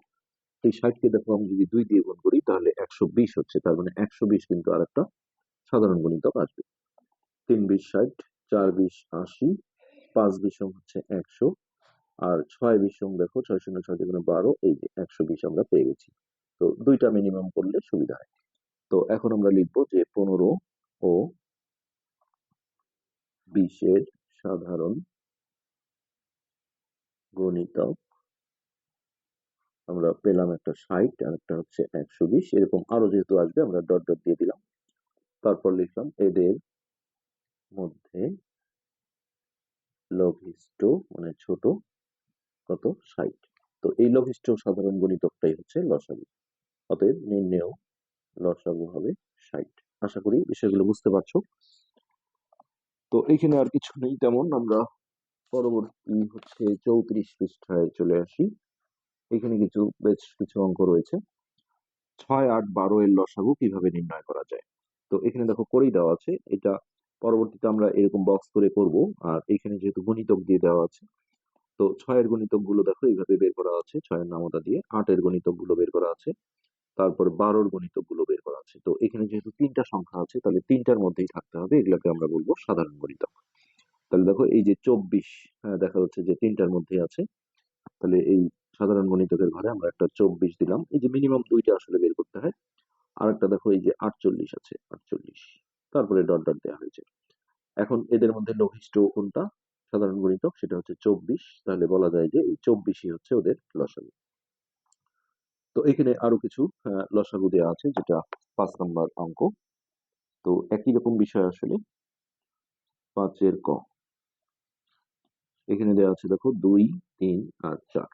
A: এই 60 কে দেখো আমি যদি 2 দিয়ে গুণ করি তাহলে 120 হচ্ছে, তার মানে 120 কিন্তু আরেকটা সাধারণ গণিতক আসবে। 3 20 60, 4 20 80, 5 20 হচ্ছে 100, আর 6 20 দেখো 6 শূন্য 6 দুগুণে 12, এই যে 120 আমরা পেয়ে গেছি। তো দুইটা মিনিমাম করলে সুবিধা হয়। তো এখন আমরা লিখবো যে 15 ও 20 এর সাধারণ গণিতক। আমরা পেলাম একটা 60 আর একটা হচ্ছে 120, এরকম আরো যেহেতু আসবে আমরা ডট ডট দিয়ে দিলাম। তারপর লিখলাম এদের মধ্যে লঘিষ্ঠ মানে ছোট কত? 60। তো এই লঘিষ্ঠ সাধারণ গণিতকটাই হচ্ছে লসাগু। অতএব নির্ণেয় লসাগু হবে 60। আশা করি বিষয়গুলো বুঝতে পারছো। তো এইখানে আর কিছু নেই তেমন। আমরা পরবর্তী হচ্ছে 34 পৃষ্ঠায় চলে আসি। এখানে বেশ কিছু অঙ্ক রয়েছে। 6 8 12 এর লসাগু কিভাবে নির্ণয় করা যায়? তো এখানে দেখো করেই দেওয়া আছে। এটা পরবর্তীতে আমরা এরকম বক্স করে করব। আর এখানে যেহেতু গণিতক দিয়ে দেওয়া আছে, তো 6 এর গণিতক গুলো দেখো এইভাবে বের করা আছে 6 এর নামতা দিয়ে। 8 এর গণিতক গুলো বের করা আছে, তারপর 12 এর গণিতক গুলো বের করা আছে। তো এখানে যেহেতু তিনটা সংখ্যা আছে তাহলে তিনটার মধ্যেই থাকতে হবে, এগুলাকে আমরা বলবো সাধারণ গণিতক। তাহলে দেখো এই যে 24, হ্যাঁ দেখা যাচ্ছে যে তিনটার মধ্যেই আছে। তাহলে এই সাধারণ গণিতকের ঘরে আমরা একটা 24 দিলাম। এই যে মিনিমাম দুইটা আসলে বের করতে হয়। আর একটা দেখো এই যে 48 আছে, 48, তারপরে ডট ডট দেওয়া হয়েছে। এখন এদের মধ্যে লঘিষ্ঠ কোনটা? সাধারণ গুণিতক সেটা হচ্ছে 24, তাহলে বলা যায় যে এই 24ই হচ্ছে ওদের লসাগু। তো এখানে আরো কিছু লসাগু দেওয়া আছে, যেটা 5 নম্বর অঙ্ক। তো একই রকম বিষয় আসলে 5 এর ক। এখানে দেওয়া আছে দেখো 2, 3 আর 4।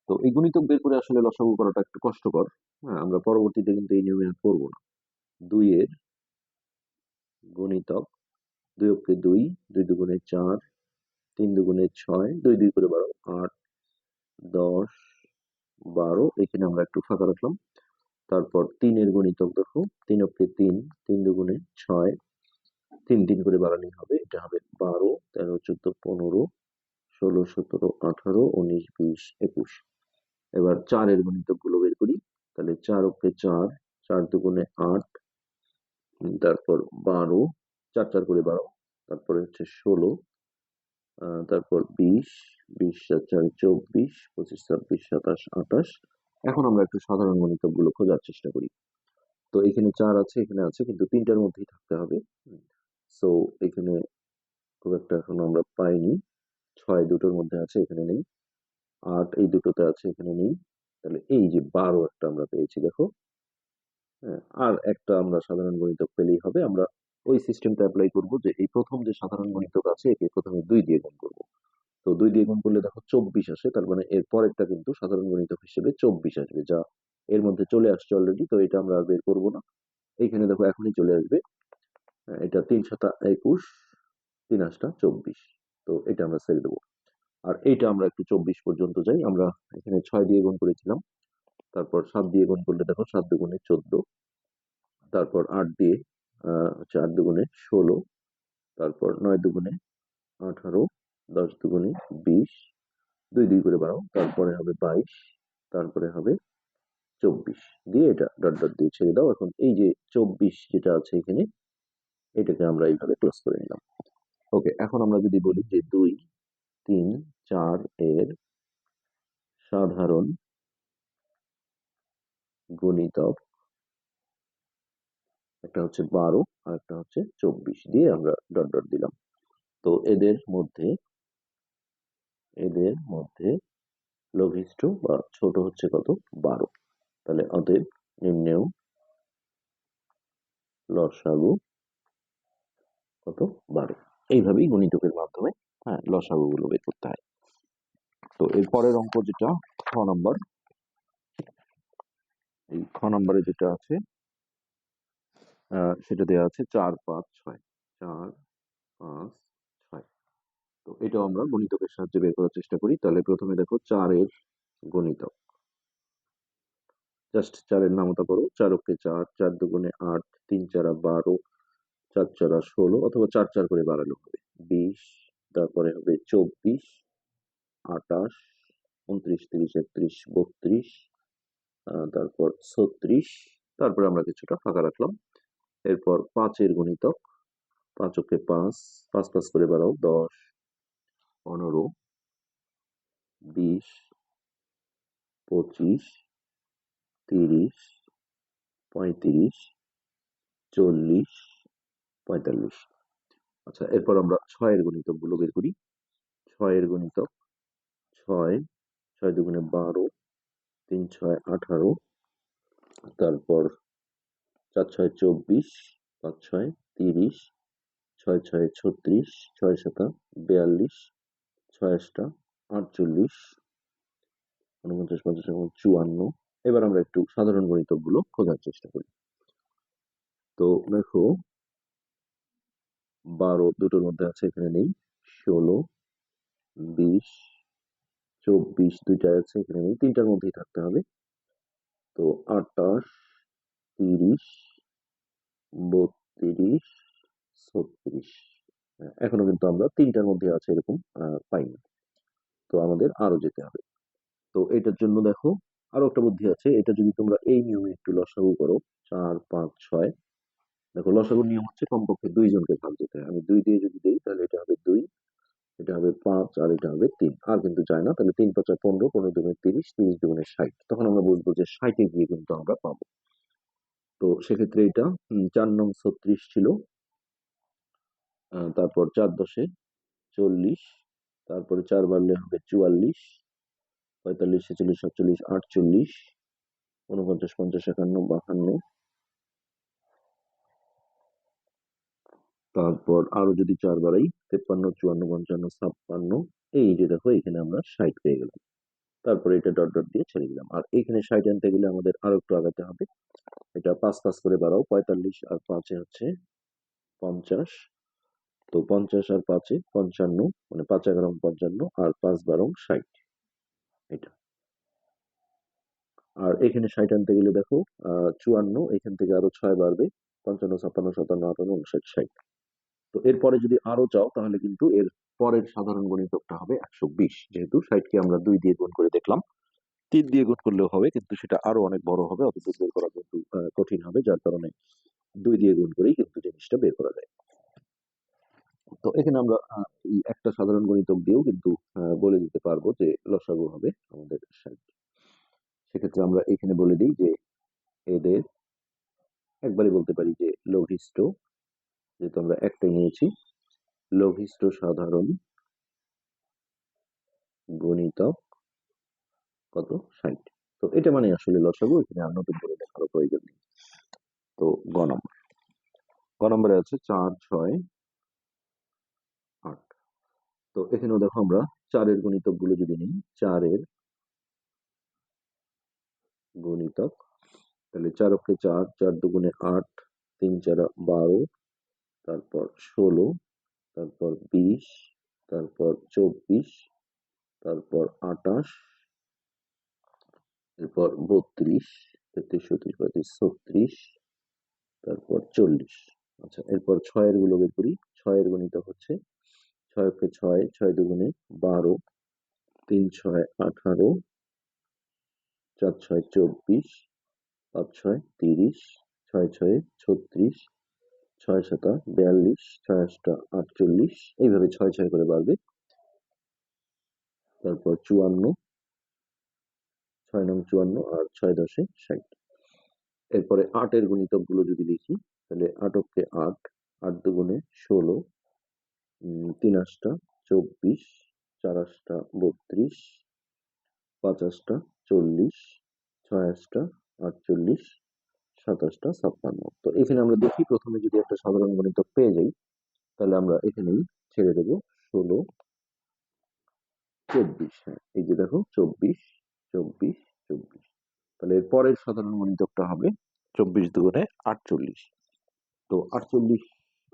A: তো এই গুণিতক বের করে আসলে লসাগু করাটা একটু কষ্টকর। হ্যাঁ, আমরা পরবর্তীতে কিন্তু এই নিয়মে আর করবো না। 2 এর গুণিতক, 2 অক্ষে 2, 2 দুগুণে 4, 3 দুগুণে 6, 2 2 করে 12, 8, 10, 12। এখানে আমরা একটু ফাঁকা রাখলাম। তারপর 3 এর গুণিতক দেখো, 3 অক্ষে 3, 3 দুগুণে 6, 3 3 করে বাড়ালেই হবে, এটা হবে 12, 13, 14, 15, 16, 17, 18, 19, 20, 21। এবার 4 এর গুণিতক গুলো বের করি। তাহলে 4 অক্ষে 4, 4 দুগুণে 8, তারপর 12, 4 4 করে 12, তারপরে হচ্ছে 16, তারপর 20, 20 4 4 24, 25 26 27 28। এখন আমরা একটু সাধারণ গুণিতক গুলো খোঁজার চেষ্টা করি। তো এখানে 4 আছে, এখানে আছে, কিন্তু তিনটার মধ্যেই থাকতে হবে। সো এখানে খুব একটা এখন আমরা পাইনি। 6 দুটোর মধ্যে আছে, এখানে নেই। 8 এই দুটোতে আছে, এখানে নেই। তাহলে এই যে 12 একটা আমরা পেয়েছি দেখো। হ্যাঁ, আর একটা আমরা সাধারণ গণিতক পেলেই হবে। আমরা ওই সিস্টেমটা অ্যাপ্লাই করব যে এই প্রথম যে সাধারণ গণিতক আছে একে প্রথমে 2 দিয়ে গুণ করব। তো 2 দিয়ে গুণ করলে দেখো 24 আসে, তার মানে এর পরেরটা কিন্তু সাধারণ গণিতক হিসেবে 24 আসবে, যা এর মধ্যে চলে আসছে অলরেডি। তো এটা আমরা আর বের করবো না। এইখানে দেখো এখনই চলে আসবে। এটা 3 7 21, 3 8 24। তো এটা আমরা ছেড়ে দেবো। আর এইটা আমরা একটু 24 পর্যন্ত যাই। আমরা এখানে 6 দিয়ে গুণ করেছিলাম, তারপর 7 দিয়ে গুণ করলে দেখো 7 দুগুণে 14, তারপর 8 দিয়ে হচ্ছে 8 দুগুণে 16, তারপর 9 দুগুণে 18, 10 দুগুণে 20, 2 2 করে 12, তারপরে হবে 22, তারপরে হবে 24 দিয়ে এটা ডট ডট দিয়ে ছেড়ে দাও। এখন এই যে 24 যেটা আছে এখানে, এটাকে আমরা এইভাবে ক্লোজ করে নিলাম। ওকে, এখন আমরা যদি বলি যে 2, 3, 4 এর সাধারণ গুণিতক, একটা হচ্ছে 12 আর একটা হচ্ছে 24 দিয়ে আমরা ডট ডট দিলাম। তো এদের মধ্যে লঘিষ্ঠ বা ছোট হচ্ছে কত? 12। তাহলে অতএব নিম্নেয় লসাগু কত? 12। এইভাবেই গুণিতকের মাধ্যমে লসাগু গুলো বের করতে হয়। তো এর পরের অঙ্ক যেটা খ নাম্বার, এই খ নাম্বারে যেটা আছে সেটা দেওয়া আছে 4 5 6, 4 5 6। তো এটাও আমরা গুণিতকের সাহায্যে বের করার চেষ্টা করি। তাহলে প্রথমে দেখো 4 এর গুণিতক, জাস্ট 4 এর নামতা করো। 4 অক্ষে 4, 4 দুগুণে 8, 3 4 12, 4 4 16, অথবা 4 4 করে বাড়ালেও হবে। 20, তারপরে হবে 24, 28, 29 30 31 32, তারপর 36, তারপরে আমরা কিছুটা ফাঁকা রাখলাম। এরপর 5 এর গুণিতক, 5 অক্ষে 5, 5 5 করে বাড়াও। 10, 15, 20, 25, 30, 35, 40, 45। আচ্ছা, এরপর আমরা 6 এর গুণিতক গুলো বের করি। 6 এর গুণিতক, 6, 6 দুগুণে 12, 3 6 18, তারপর 4 6 24, 5 6 30, 6 6 36, 6 7 42, 6 8 48, 49 50 54। এবার আমরা একটু সাধারণ গণিতক গুলো খোঁজার চেষ্টা করি। তো দেখো 12 দুটোর মধ্যে আছে, এখানে নেই। 16, 20, 24 দুইটায় আছে, এখানে নেই। তিনটার মধ্যেই থাকতে হবে। তো 28, 30, 32, 36। এখনো কিন্তু আমরা তিনটার মধ্যে আছে এরকম পাইনি। তো আমাদের আরো যেতে হবে। তো এটার জন্য দেখো আরো একটা বুদ্ধি আছে। এটা যদি তোমরা এই নিয়মে একটু লসাগু করো, 4 5 6। দেখো লসাগুর নিয়ম হচ্ছে কমপক্ষে 2 জনকে ভাগ যেতে হয়। আমি 2 দিয়ে যদি দিই তাহলে এটা হবে 2, এটা হবে 5 আর এটা হবে 3। আর কিন্তু যায় না। তাহলে 3 5 15, 15 দুগুণে 30, 30 দুগুণে 60। তখন আমরা বুঝবো যে 60 এ গিয়ে কিন্তু আমরা পাবো। তো সেক্ষেত্রে এটা 4 নং 36 ছিল। তারপর 4 10 40, তারপরে 4 বাড়লে হবে 44, 45, 46, 47, 48, 49, 50, 51, 52, তারপর আরো যদি 4 বাড়াই 53, 54, 55, 56, এই যে দেখো এখানে আমরা 60 পেয়ে গেলাম। তারপরে এটা ডট ডট দিয়ে ছেড়ে দিলাম। আর এখানে 60 আনতে গেলে আমাদের আরো একটু আগাতে হবে। এটা 5 5 করে বাড়াও, 45 আর 5 এ হচ্ছে 50। তো 50 আর 5 এ 55, মানে 5 11 55 আর 5 12 60, এটা। আর এখানে 60 আনতে গেলে দেখো 54, এখান থেকে আরো 6 বাড়বে, 55, 56, 57, 58, 59, 60। তো এরপরে যদি আরো চাও তাহলে কিন্তু এর পরের সাধারণ গণিতকটা হবে 120, যেহেতু 60 কে আমরা 2 দিয়ে গুণ করে দেখলাম। 3 দিয়ে গুণ করলেও হবে, কিন্তু সেটা আরো অনেক বড় হবে, অতদূর বের করা কিন্তু কঠিন হবে, যার কারণে 2 দিয়ে গুণ করেই কিন্তু জিনিসটা বের করা যায়। তো এখানে আমরা এই একটা সাধারণ গণিতক দিয়েও কিন্তু বলে দিতে পারবো যে লসাগু হবে আমাদের 60। সেক্ষেত্রে আমরা এখানে বলে দিই যে এদের একবারই বলতে পারি যে লঘিষ্ঠ, যেহেতু আমরা একটাই নিয়েছি, লঘিষ্ঠ সাধারণ গণিতক কত? 60। তো এটা মানে আসলে লসাগু, এখানে আর নতুন করে দেখারও প্রয়োজন নেই। তো গ নম্বরে আছে 4, 6, 8। তো এখানেও দেখো আমরা 4 এর গণিতক গুলো যদি নিই, 4 এর গণিতক, তাহলে 4 অক্ষে 4, 4 দুগুণে 8, 3 4 12, তারপর 16, তারপর 20, তারপর 24, তারপর 28, এরপর 32, 33, 34, 35, 36, তারপর 40। আচ্ছা, এরপর 6 এর গুলো বের করি। 6 এর গণিতক হচ্ছে 6 অক্ষে 6, 6 দুগুণে 12, 3 6 18, 4 6 24, 5 6 30, 6 6 36, 6 7 42, 6 8 48, এইভাবে 6 6 করে বাড়বে। তারপর 54, 6 নং 54 আর 6 10 60। এরপরে 8 এর গণিতক গুলো যদি লিখি, তাহলে 8 অক্ষে 8, 8 দুগুণে 16, 3 8 24, 4 8 32, 5 8 40, 6 8 48, 27 56। তো এখানে আমরা দেখি প্রথমে যদি একটা সাধারণ গণিতক পেয়ে যাই, তাহলে আমরা এখানেই ছেড়ে দেবো 16, 24। হ্যাঁ, এই যে দেখো 24, 24, 24। তাহলে এর পরের সাধারণ গণিতকটা হবে 24 দুগুণে 48। তো 48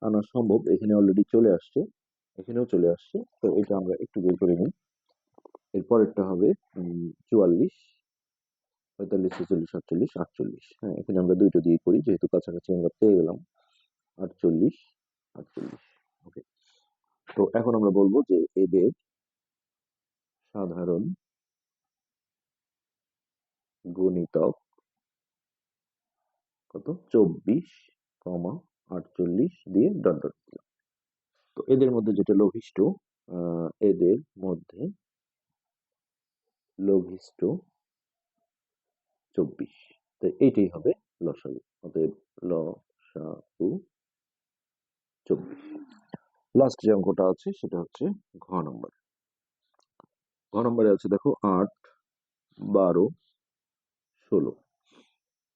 A: আনা সম্ভব, এখানে অলরেডি চলে আসছে, এখানেও চলে আসছে। তো এটা আমরা একটু বের করে নিই। এর পরেরটা হবে 44, 45, 46, 47, 48। হ্যাঁ, এখানে আমরা দুইটা দিয়ে করি, যেহেতু কাছাকাছি আমরা পেয়ে গেলাম 48, 48। ওকে। তো এখন আমরা বলবো যে এদের সাধারণ গুণিতক কত? 24, 48 দিয়ে ডট ডট দিলাম। তো এদের মধ্যে যেটা লঘিষ্ঠ, এদের মধ্যে লঘিষ্ঠ 24। তো এইটাই হবে লসাগু। অতএব লসাগু 24। লাস্ট যে অঙ্কটা আছে সেটা হচ্ছে ঘ নম্বর। ঘ নম্বরে আছে দেখো 8, 12, 16।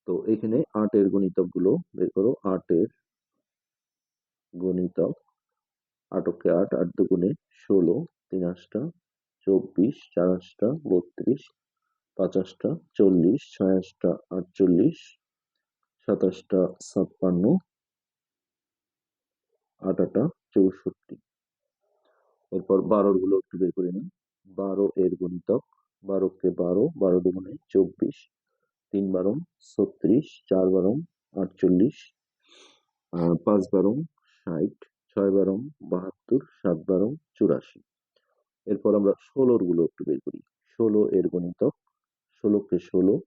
A: তো এখানে 8 এর গণিতক গুলো বের করো। 8 এর গণিতক, 8 অক্ষে 8, 8 দুগুণে 16, 3 8 24, 4 8 32, 5 8 40, 6 8 48, 27 56, 8 8 64। এরপর 12 গুলো একটু বের করে নিই। 12 এর গণিতক, 12 কে 12, 12 দুগুণে 24, 3 12 36, 4 12 48, 5 12 60, 6 12 72, 7 12 84। এরপর আমরা 16 গুলো একটু বের করি। 16 এর গণিতক, 16 কে 16,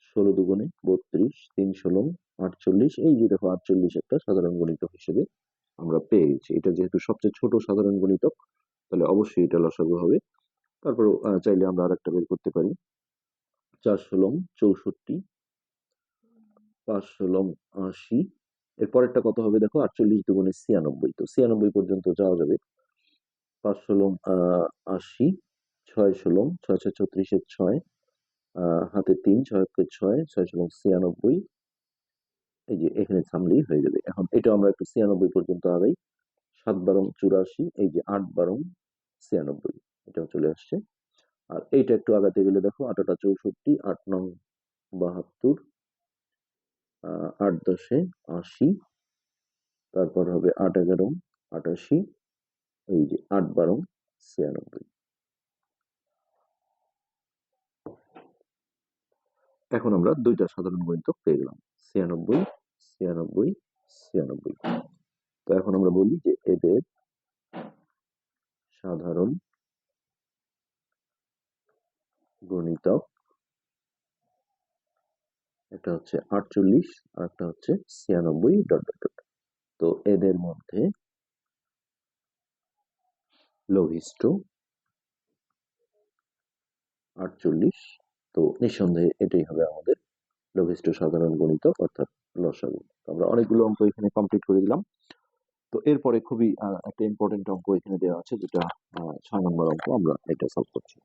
A: 16 দুগুণে 32, 3 16 48। এই যে দেখো 48 একটা সাধারণ গণিতক হিসেবে আমরা পেয়ে গেছি। এটা যেহেতু সবচেয়ে ছোট সাধারণ গণিতক, তাহলে অবশ্যই এটা লসাগু হবে। তারপর চাইলে আমরা আরেকটা বের করতে পারি। 4 16 64, 5 16 80। এর পরেরটা কত হবে দেখো? 48 দুগুণে 96। তো 96 পর্যন্ত যাওয়া যাবে। 5 ষোলং 80, 6 ষোলং 6 6 36 6, হাতে 3, 6 একে 6, 6 ষোলং 96, এই যে এখানে থামলেই হয়ে যাবে। এখন এটা আমরা একটু 96 পর্যন্ত আগাই। 7 বারং 84, এই যে 8 বারং 96, এটাও চলে আসছে। আর এইটা একটু আগাতে গেলে দেখো 8 8 64, 8 নং 72, 8 10 80, তারপর হবে 8 11 88, এই যে 8 12 96। এখন আমরা দুইটা সাধারণ গুণিতক পেয়ে গেলাম, 96 96 96। তো এখন আমরা বলি যে এদের সাধারণ গুণিতক, একটা হচ্ছে 48 আর একটা হচ্ছে 96 ডট ডট ডট। তো এদের মধ্যে লঘিষ্ঠ 48, তো নিঃসন্দেহে এটাই হবে আমাদের লঘিষ্ঠ সাধারণ গুণিতক অর্থাৎ লসাগু। আমরা অনেকগুলো অঙ্ক এখানে কমপ্লিট করে দিলাম। তো এরপরে খুবই একটা ইম্পর্টেন্ট অঙ্ক এখানে দেওয়া আছে, যেটা 6 নম্বর অঙ্ক। আমরা এটা সলভ করছি।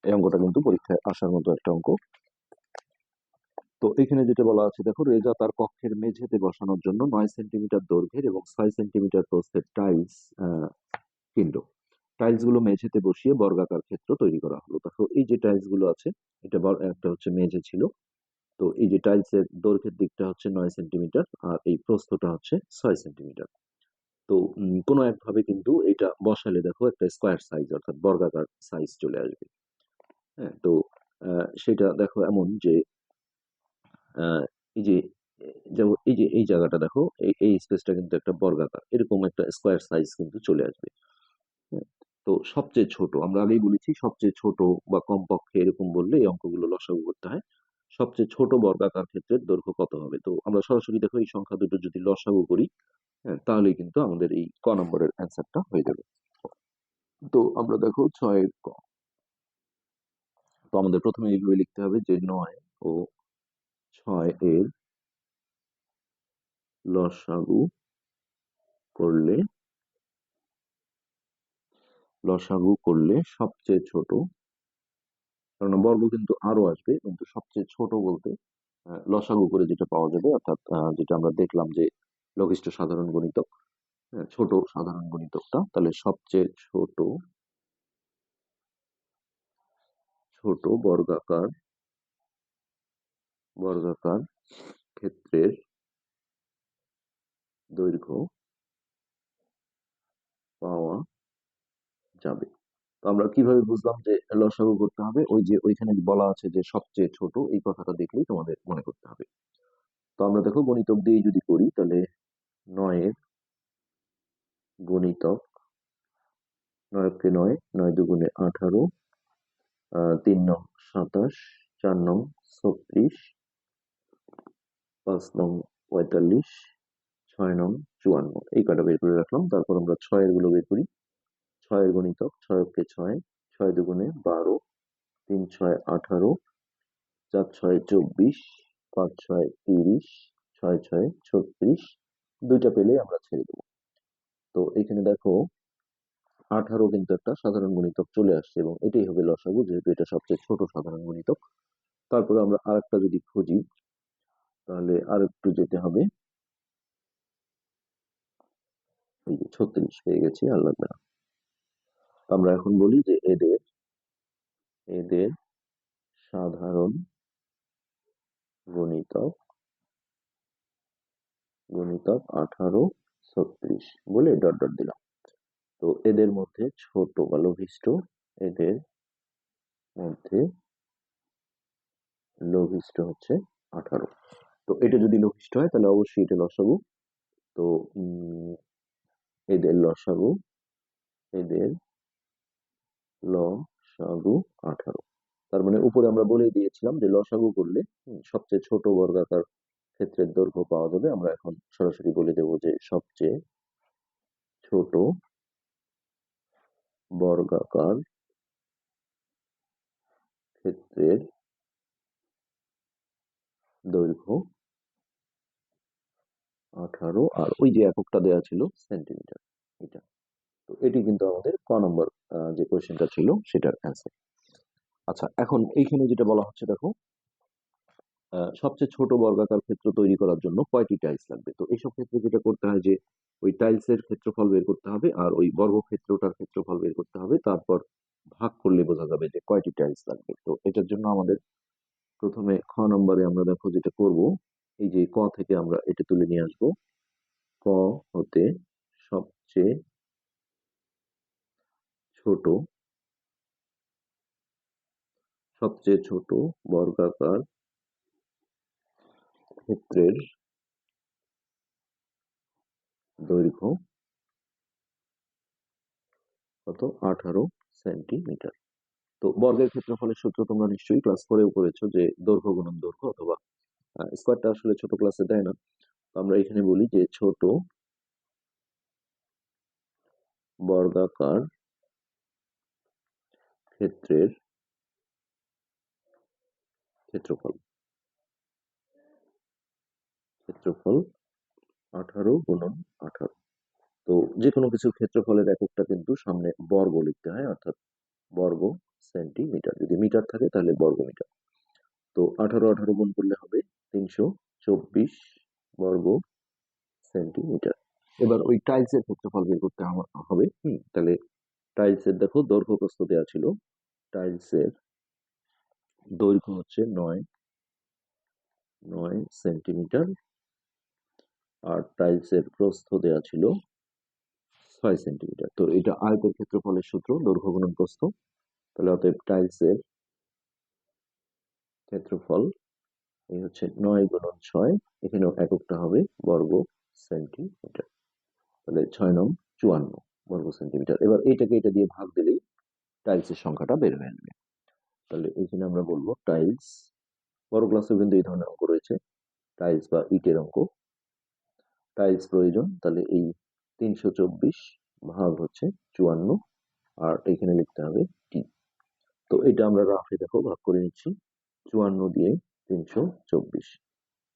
A: এই অঙ্কটা কিন্তু পরীক্ষায় আসার মতো একটা অঙ্ক। তো এখানে যেটা বলা আছে দেখো, রেজা তার কক্ষের মেঝেতে বসানোর জন্য 9 সেন্টিমিটার দৈর্ঘ্যের এবং 6 সেন্টিমিটার প্রস্থের টাইলস কিনলো। টাইলস গুলো মেঝেতে বসিয়ে বর্গাকার ক্ষেত্র তৈরি করা হলো। দেখো এই যে টাইলস গুলো আছে, এটা একটা হচ্ছে মেঝে ছিল। তো এই যে টাইলস এর দৈর্ঘ্যের দিকটা হচ্ছে 9 সেন্টিমিটার আর এই প্রস্থটা হচ্ছে 6 সেন্টিমিটার। তো কোনো একভাবে কিন্তু এটা বসালে দেখো একটা স্কোয়ার সাইজ অর্থাৎ বর্গাকার সাইজ চলে আসবে। হ্যাঁ, তো সেটা দেখো এমন যে এই যে যেমন এই যে এই জায়গাটা দেখো, এই স্পেসটা কিন্তু একটা বর্গাকার, এরকম একটা স্কোয়ার সাইজ কিন্তু চলে আসবে। হ্যাঁ, তো সবচেয়ে ছোট, আমরা আগেই বলেছি সবচেয়ে ছোট বা কমপক্ষে এরকম বললে এই অঙ্কগুলো লসাগু করতে হয়। সবচেয়ে ছোট বর্গাকার ক্ষেত্রের দৈর্ঘ্য কত হবে? তো আমরা সরাসরি দেখো এই সংখ্যা দুটো যদি লসাগু করি, হ্যাঁ, তাহলেই কিন্তু আমাদের এই ক নম্বরের অ্যান্সারটা হয়ে যাবে। তো আমরা দেখো 6 ক। তো আমাদের প্রথমে এইভাবে লিখতে হবে যে 9 ও 6 এর লসাগু করলে সবচেয়ে ছোট, কারণ বর্গ কিন্তু আরো আসবে, কিন্তু সবচেয়ে ছোট বলতে লসাগু করে যেটা পাওয়া যাবে, অর্থাৎ যেটা আমরা দেখলাম যে লঘিষ্ঠ সাধারণ গুণিতক, ছোট সাধারণ গুণিতকটা, তাহলে সবচেয়ে ছোট ছোট বর্গাকার ক্ষেত্রের দৈর্ঘ্য পাওয়া যাবে। তো আমরা কিভাবে বুঝলাম যে লসাগু করতে হবে? ওই যে ওইখানে বলা আছে যে সবচেয়ে ছোট, এই কথাটা দেখলেই তোমাদের মনে করতে হবে। তো আমরা দেখো গণিতক দিয়ে যদি করি, তাহলে 9 এর গণিতক, 9 কে 9, 9 দুগুণে 18, 3 নং 27, 4 নং 36, 5 নং 45, 6 নং 54, এই কটা বের করে রাখলাম। তারপর আমরা 6 এর গুলো বের করি। 6 এর গণিতক, 6 কে 6, 6 দুগুণে 12, 3 6 18, 4 6 24, 5 6 30, 6 6 36, দুইটা পেলেই আমরা ছেড়ে দেবো। তো এখানে দেখো 18 কিন্তু একটা সাধারণ গুণিতক চলে আসছে এবং এটাই হবে লসাগু, যেহেতু এটা সবচেয়ে ছোট সাধারণ গুণিতক। তারপরে আমরা আরেকটা যদি খুঁজি, তাহলে আরেকটু যেতে হবে। এই যে 36 পেয়ে গেছি, আর লাগবে না। আমরা এখন বলি যে এদের এদের সাধারণ গুণিতক গুণিতক 18 36 বলে ডট ডট দিলাম। তো এদের মধ্যে ছোট বা লঘিষ্ঠ, এদের মধ্যে লঘিষ্ঠ হচ্ছে 18। তো এটা যদি লঘিষ্ঠ হয় তাহলে অবশ্যই এটা লসাগু। তো এদের লসাগু, এদের লসাগু 18। তার মানে উপরে আমরা বলেই দিয়েছিলাম যে লসাগু করলে সবচেয়ে ছোট বর্গাকার ক্ষেত্রের দৈর্ঘ্য পাওয়া যাবে। আমরা এখন সরাসরি বলে দেব যে সবচেয়ে ছোট বর্গাকার ক্ষেত্রের দৈর্ঘ্য 18, আর ওই যে এককটা দেওয়া ছিল সেন্টিমিটার, এটা। তো এটি কিন্তু আমাদের ক নম্বর যে কোয়েশ্চেনটা ছিল সেটার অ্যান্সার। আচ্ছা, এখন এইখানে যেটা বলা হচ্ছে দেখো, সবচেয়ে ছোট বর্গাকার ক্ষেত্র তৈরি করার জন্য কয়টি টাইলস লাগবে। তো এইসব ক্ষেত্রে যেটা করতে হয় যে ওই টাইলসের ক্ষেত্রফল বের করতে হবে আর ওই বর্গক্ষেত্রটার ক্ষেত্রফল বের করতে হবে, তারপর ভাগ করলে বোঝা যাবে যে কয়টি টাইলস লাগবে। তো এটার জন্য আমাদের প্রথমে খ নম্বরে আমরা দেখো যেটা করব, এই যে ক থেকে আমরা এটা তুলে নিয়ে আসবো। ক হতে সবচেয়ে ছোট বর্গাকার ক্ষেত্রের দৈর্ঘ্য কত, 18 সেন্টিমিটার। তো বর্গের ক্ষেত্রফলের সূত্র তোমরা নিশ্চয়ই ক্লাস 4-এও করেছো, যে দৈর্ঘ্য গুণন দৈর্ঘ্য, অথবা স্কোয়ারটা আসলে ছোট ক্লাসে দেয় না। তো আমরা এখানে বলি যে ছোট বর্গাকার ক্ষেত্রের ক্ষেত্রফল ক্ষেত্রফল 18 গুণন 18। তো যে কোনো কিছুর ক্ষেত্রফলের এককটা কিন্তু সামনে বর্গ লিখতে হয়, অর্থাৎ বর্গ সেন্টিমিটার। যদি মিটার থাকে তাহলে বর্গ মিটার। তো 18 18 গুণ করলে হবে 324 বর্গ সেন্টিমিটার। এবার ওই টাইলস এর ক্ষেত্রফল বের করতে হবে। তাহলে টাইলস এর দেখো দৈর্ঘ্য প্রস্থ দেওয়া ছিল। টাইলস এর দৈর্ঘ্য হচ্ছে 9 সেন্টিমিটার, আর টাইলস এর প্রস্থ দেওয়া ছিল 6 সেন্টিমিটার। তো এটা আয়তের ক্ষেত্রফলের সূত্র, দৈর্ঘ্য গুণন প্রস্থ। তাহলে অতএব টাইলস এর ক্ষেত্রফল এই হচ্ছে 9 গুণন 6, এখানেও এককটা হবে বর্গ সেন্টিমিটার। তাহলে 6 নং 54 বর্গ সেন্টিমিটার। এবার এটাকে এটা দিয়ে ভাগ দিলেই টাইলস এর সংখ্যাটা বের হয়ে যাবে। তাহলে এখানে আমরা বলবো টাইলস, বড় ক্লাসেও কিন্তু এই ধরনের অঙ্ক রয়েছে, টাইলস বা ইটের অঙ্ক। টাইলস প্রয়োজন, তাহলে এই 324 ভাগ হচ্ছে 54, আর এখানে লিখতে হবে টি। তো এটা আমরা রাফে দেখো ভাগ করে নিচ্ছি। 54 দিয়ে 324,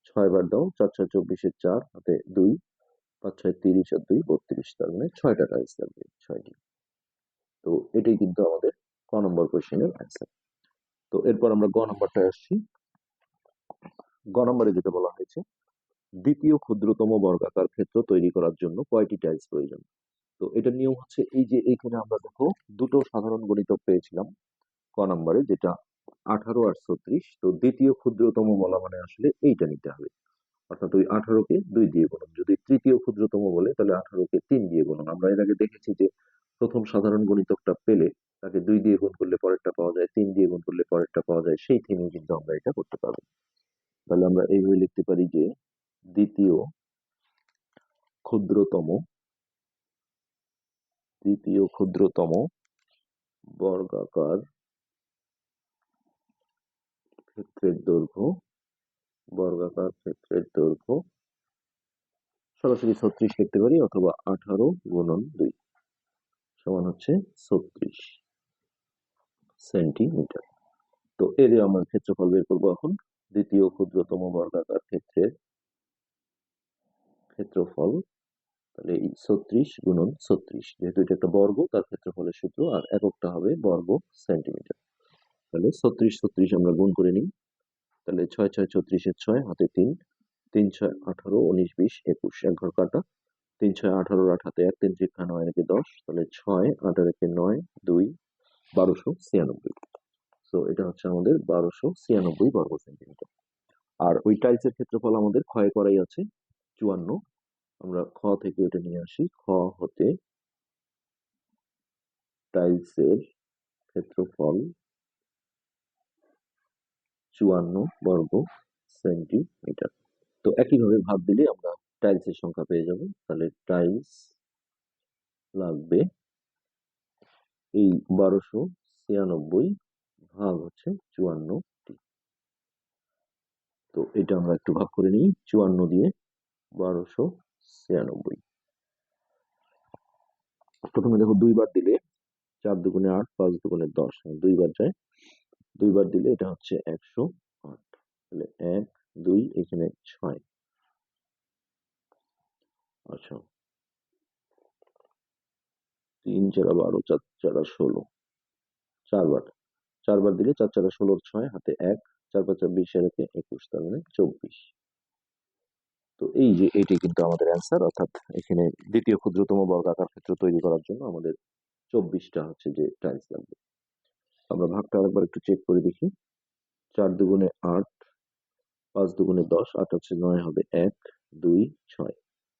A: 6 বার দাও, 4 6 24, 4 হাতে 2, 5 6 30 আর 2 32, তার মানে 6টা টাইলস লাগবে, 6টি। তো এটাই কিন্তু আমাদের ক নম্বর কোশ্চেনের অ্যান্সার। তো এরপর আমরা গ নম্বরটায় আসছি। গ নম্বরে যেটা বলা হয়েছে, দ্বিতীয় ক্ষুদ্রতম বর্গাকার ক্ষেত্র তৈরি করার জন্য কয়টি টাইলস প্রয়োজন। তো এটার নিয়ম হচ্ছে এই যে এইখানে আমরা দেখো দুটো সাধারণ গণিতক পেয়েছিলাম ক নম্বরে, যেটা 18 আর 36। তো দ্বিতীয় ক্ষুদ্রতম বলা মানে আসলে এইটা নিতে হবে, অর্থাৎ ওই 18কে 2 দিয়ে গুণন। যদি তৃতীয় ক্ষুদ্রতম বলে তাহলে 18কে 3 দিয়ে গুণন। আমরা এর আগে দেখেছি যে প্রথম সাধারণ গণিতকটা পেলে তাকে 2 দিয়ে গুণ করলে পরেরটা পাওয়া যায়, 3 দিয়ে গুণ করলে পরেরটা পাওয়া যায়, সেই থিমেই কিন্তু আমরা এটা করতে পারবো। তাহলে আমরা এইভাবে লিখতে পারি যে দ্বিতীয় ক্ষুদ্রতম বর্গাকার ক্ষেত্রের দৈর্ঘ্য সরাসরি 36 লিখতে পারি, অথবা 18 গুণন 2 সমান হচ্ছে 36 সেন্টিমিটার। তো এর আমরা ক্ষেত্রফল বের করবো এখন। দ্বিতীয় ক্ষুদ্রতম বর্গাকার ক্ষেত্রের ক্ষেত্রফল, তাহলে এই 36 গুণন 36, যেহেতু এটা একটা বর্গ তার ক্ষেত্রফলের সূত্র, আর এককটা হবে বর্গ সেন্টিমিটার। তাহলে 36 36 আমরা গুণ করে নিই। তাহলে 6 6 36, 6 হাতে 3, 3 6 18, 19 20 21, এক ঘর কাটা। 3 6 18, 8 হাতে 1, 3 3 9 একে 10, তাহলে 6 8 আর একে 9, 2 1296। তো এটা হচ্ছে আমাদের 1296 বর্গ সেন্টিমিটার। আর ওই টাইলস এর ক্ষেত্রফল আমাদের ক্ষয় করাই আছে 54। আমরা খ থেকে এটা নিয়ে আসি। খ হতে টাইলস এর ক্ষেত্রফল 54 বর্গ সেন্টিমিটার। তো একইভাবে ভাগ দিলে আমরা টাইলস এর সংখ্যা পেয়ে যাব। তাহলে টাইলস লাগবে এই 1296 ভাগ হচ্ছে 54টি। তো এটা আমরা একটু ভাগ করে নিই, 54 দিয়ে 1296। প্রথমে দেখো 2 বার দিলে 4 দুগুণে 8, 5 দুগুণে 10, 2 বার যায়। 2 বার দিলে এটা হচ্ছে 108। তাহলে 1 2 এখানে 6। আচ্ছা, 3 4 12, 4 4 16, 4 বার। 4 বার দিলে 4 4 16, 6 হাতে 1, 4 5 20 এর একে 21, তার মানে 24। তো এই যে এটি কিন্তু আমাদের অ্যান্সার, অর্থাৎ এখানে দ্বিতীয় ক্ষুদ্রতম বর্গাকার ক্ষেত্র তৈরি করার জন্য আমাদের 24টা হচ্ছে যে টাইলস লাগবে। আমরা ভাগটা আরেকবার একটু চেক করে দেখি। 4 দুগুণে 8, 5 দুগুণে 10, 8 হচ্ছে 9, হবে 1 2 6,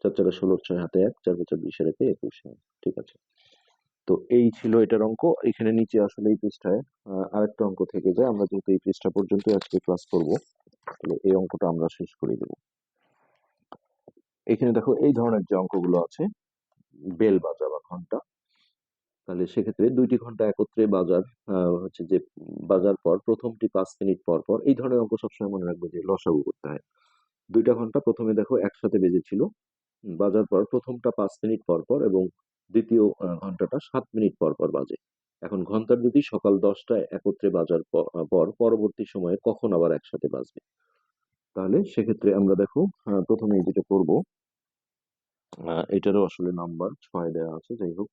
A: 4 4 16, 6 হাতে 1, 4 5 20 এর একে 21। ঠিক আছে। তো এই ছিল এটার অঙ্ক। এখানে নিচে আসলে এই পৃষ্ঠায় আরেকটা অঙ্ক থেকে যায়। আমরা যেহেতু এই পৃষ্ঠা পর্যন্ত আজকে ক্লাস করব, তাহলে এই অঙ্কটা আমরা শেষ করে দেব। এখানে দেখো এই ধরনের যে অঙ্কগুলো আছে, বেল বাজা বা ঘন্টা, তাহলে সেক্ষেত্রে 2টি ঘন্টা একত্রে বাজার হচ্ছে যে বাজার পর প্রথমটি 5 মিনিট পর পর, এই ধরনের অঙ্ক সবসময় মনে রাখবো যে লসাগু করতে হয়। 2টা ঘন্টা প্রথমে দেখো একসাথে বেজেছিল, বাজার পর প্রথমটা 5 মিনিট পর পর এবং দ্বিতীয় ঘন্টাটা 7 মিনিট পর পর বাজে। এখন ঘন্টার দুটি সকাল 10টায় একত্রে বাজার পর পরবর্তী সময়ে কখন আবার একসাথে বাজবে? তাহলে সেক্ষেত্রে আমরা দেখো প্রথমে যেটা করব, এটারও আসলে নাম্বার 6 দেওয়া আছে, যাই হোক।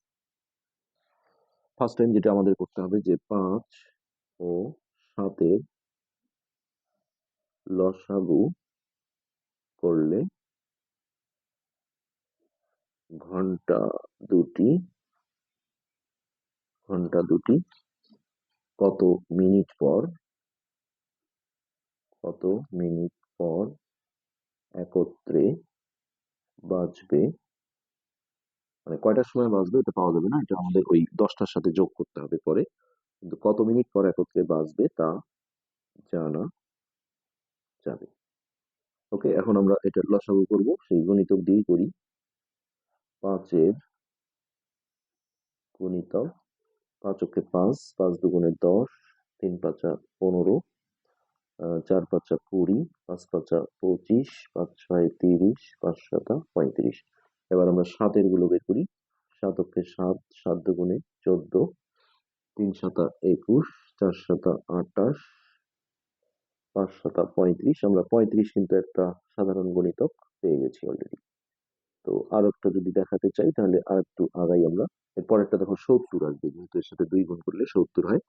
A: ফার্স্ট টাইম যেটা আমাদের করতে হবে যে 5 ও 7-এর লসাগু করলে ঘন্টা দুটি কত মিনিট পর একত্রে বাজবে, মানে কয়টার সময় বাজবে এটা পাওয়া যাবে না, এটা আমাদের ওই 10টার সাথে যোগ করতে হবে পরে, কিন্তু কত মিনিট পর একত্রে বাজবে তা জানা যাবে। ওকে, এখন আমরা এটা লসাগু করব, সেই গণিতক দিয়েই করি। 5-এর গুণিতক, 5 × 5, 5 দুগুণে 10, 3 5 15, 4 5 20, 5 5 25, 5 6 30, 5 7 35। এবার আমরা 7-এর গুলো বের করি। 7 অক্ষে 7, 7 দুগুণে 14, 3 7 21, 4 7 28, 5 7 35। আমরা 35 কিন্তু একটা সাধারণ গণিতক পেয়ে গেছি অলরেডি। তো আর একটা যদি দেখাতে চাই তাহলে আর একটু আগাই আমরা। এরপর একটা দেখো 70 আসবে, যেহেতু এর সাথে 2 গুণ করলে 70 হয়,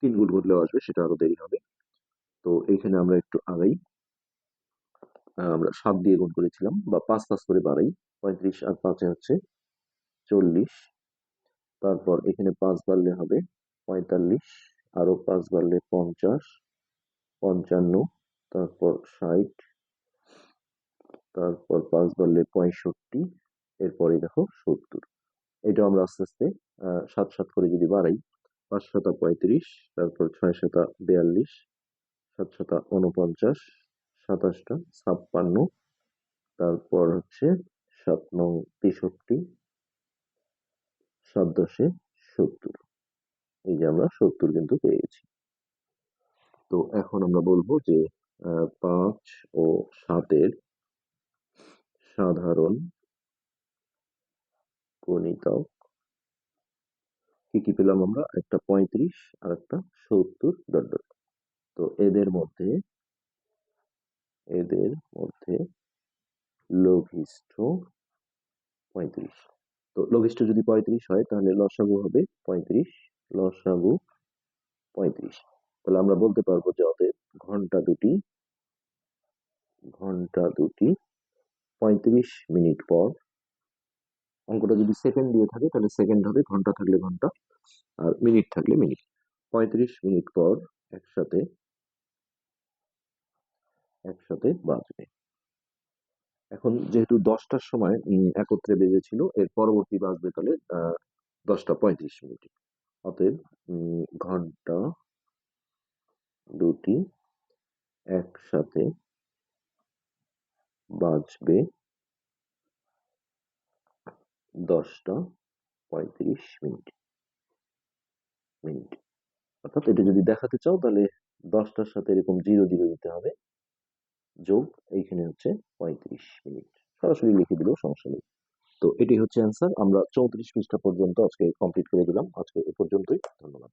A: 3 গুণ করলেও আসবে, সেটা আরো দেরি হবে। তো এইখানে আমরা একটু আগাই। আমরা 7 দিয়ে গুণ করেছিলাম, বা 5 5 করে বাড়াই। 35 আর 5-এ হচ্ছে 40। তারপর এখানে 5 বাড়লে হবে 45, আরো 5 বাড়লে 50, 55, তারপর 60, তারপর 5 বাড়লে 65, এরপরে দেখো 70। এটা আমরা আস্তে আস্তে 7 7 করে যদি বাড়াই, 5 7 35, তারপর 6 7 42, 7 7 49, 27টা 56, তারপর হচ্ছে 7 9 63, 7 10 70। এই যে আমরা 70 কিন্তু পেয়ে গেছি। তো এখন আমরা বলবো যে 5 ও 7-এর সাধারণ গুণিতক কি কি পেলাম আমরা? একটা 35 আর একটা 70 ডট ডট। তো এদের মধ্যে লঘিষ্ঠ 35। তো লঘিষ্ঠ যদি 35 হয় তাহলে লসাগু হবে 35, লসাগু 35। তাহলে আমরা বলতে পারবো যে অতএব ঘন্টা দুটি 35 মিনিট পর, অঙ্কটা যদি সেকেন্ড দিয়ে থাকে তাহলে সেকেন্ড হবে, ঘন্টা থাকলে ঘন্টা, আর মিনিট থাকলে মিনিট। 35 মিনিট পর একসাথে বাজবে। এখন যেহেতু 10টার সময় একত্রে বেজেছিল, এর পরবর্তী বাজবে তাহলে 10টা 35 মিনিট। অতএব ঘন্টা দুটি একসাথে বাজবে 10টা 35 মিনিট। অর্থাৎ এটা যদি দেখাতে চাও তাহলে 10টার সাথে এরকম 0 0 দিতে হবে, যোগ এইখানে হচ্ছে 35 মিনিট। সরাসরি লিখে দিলেও সমস্যা নেই। তো এটি হচ্ছে অ্যান্সার। আমরা 34 পৃষ্ঠা পর্যন্ত আজকে কমপ্লিট করে দিলাম। আজকে এ পর্যন্তই। ধন্যবাদ।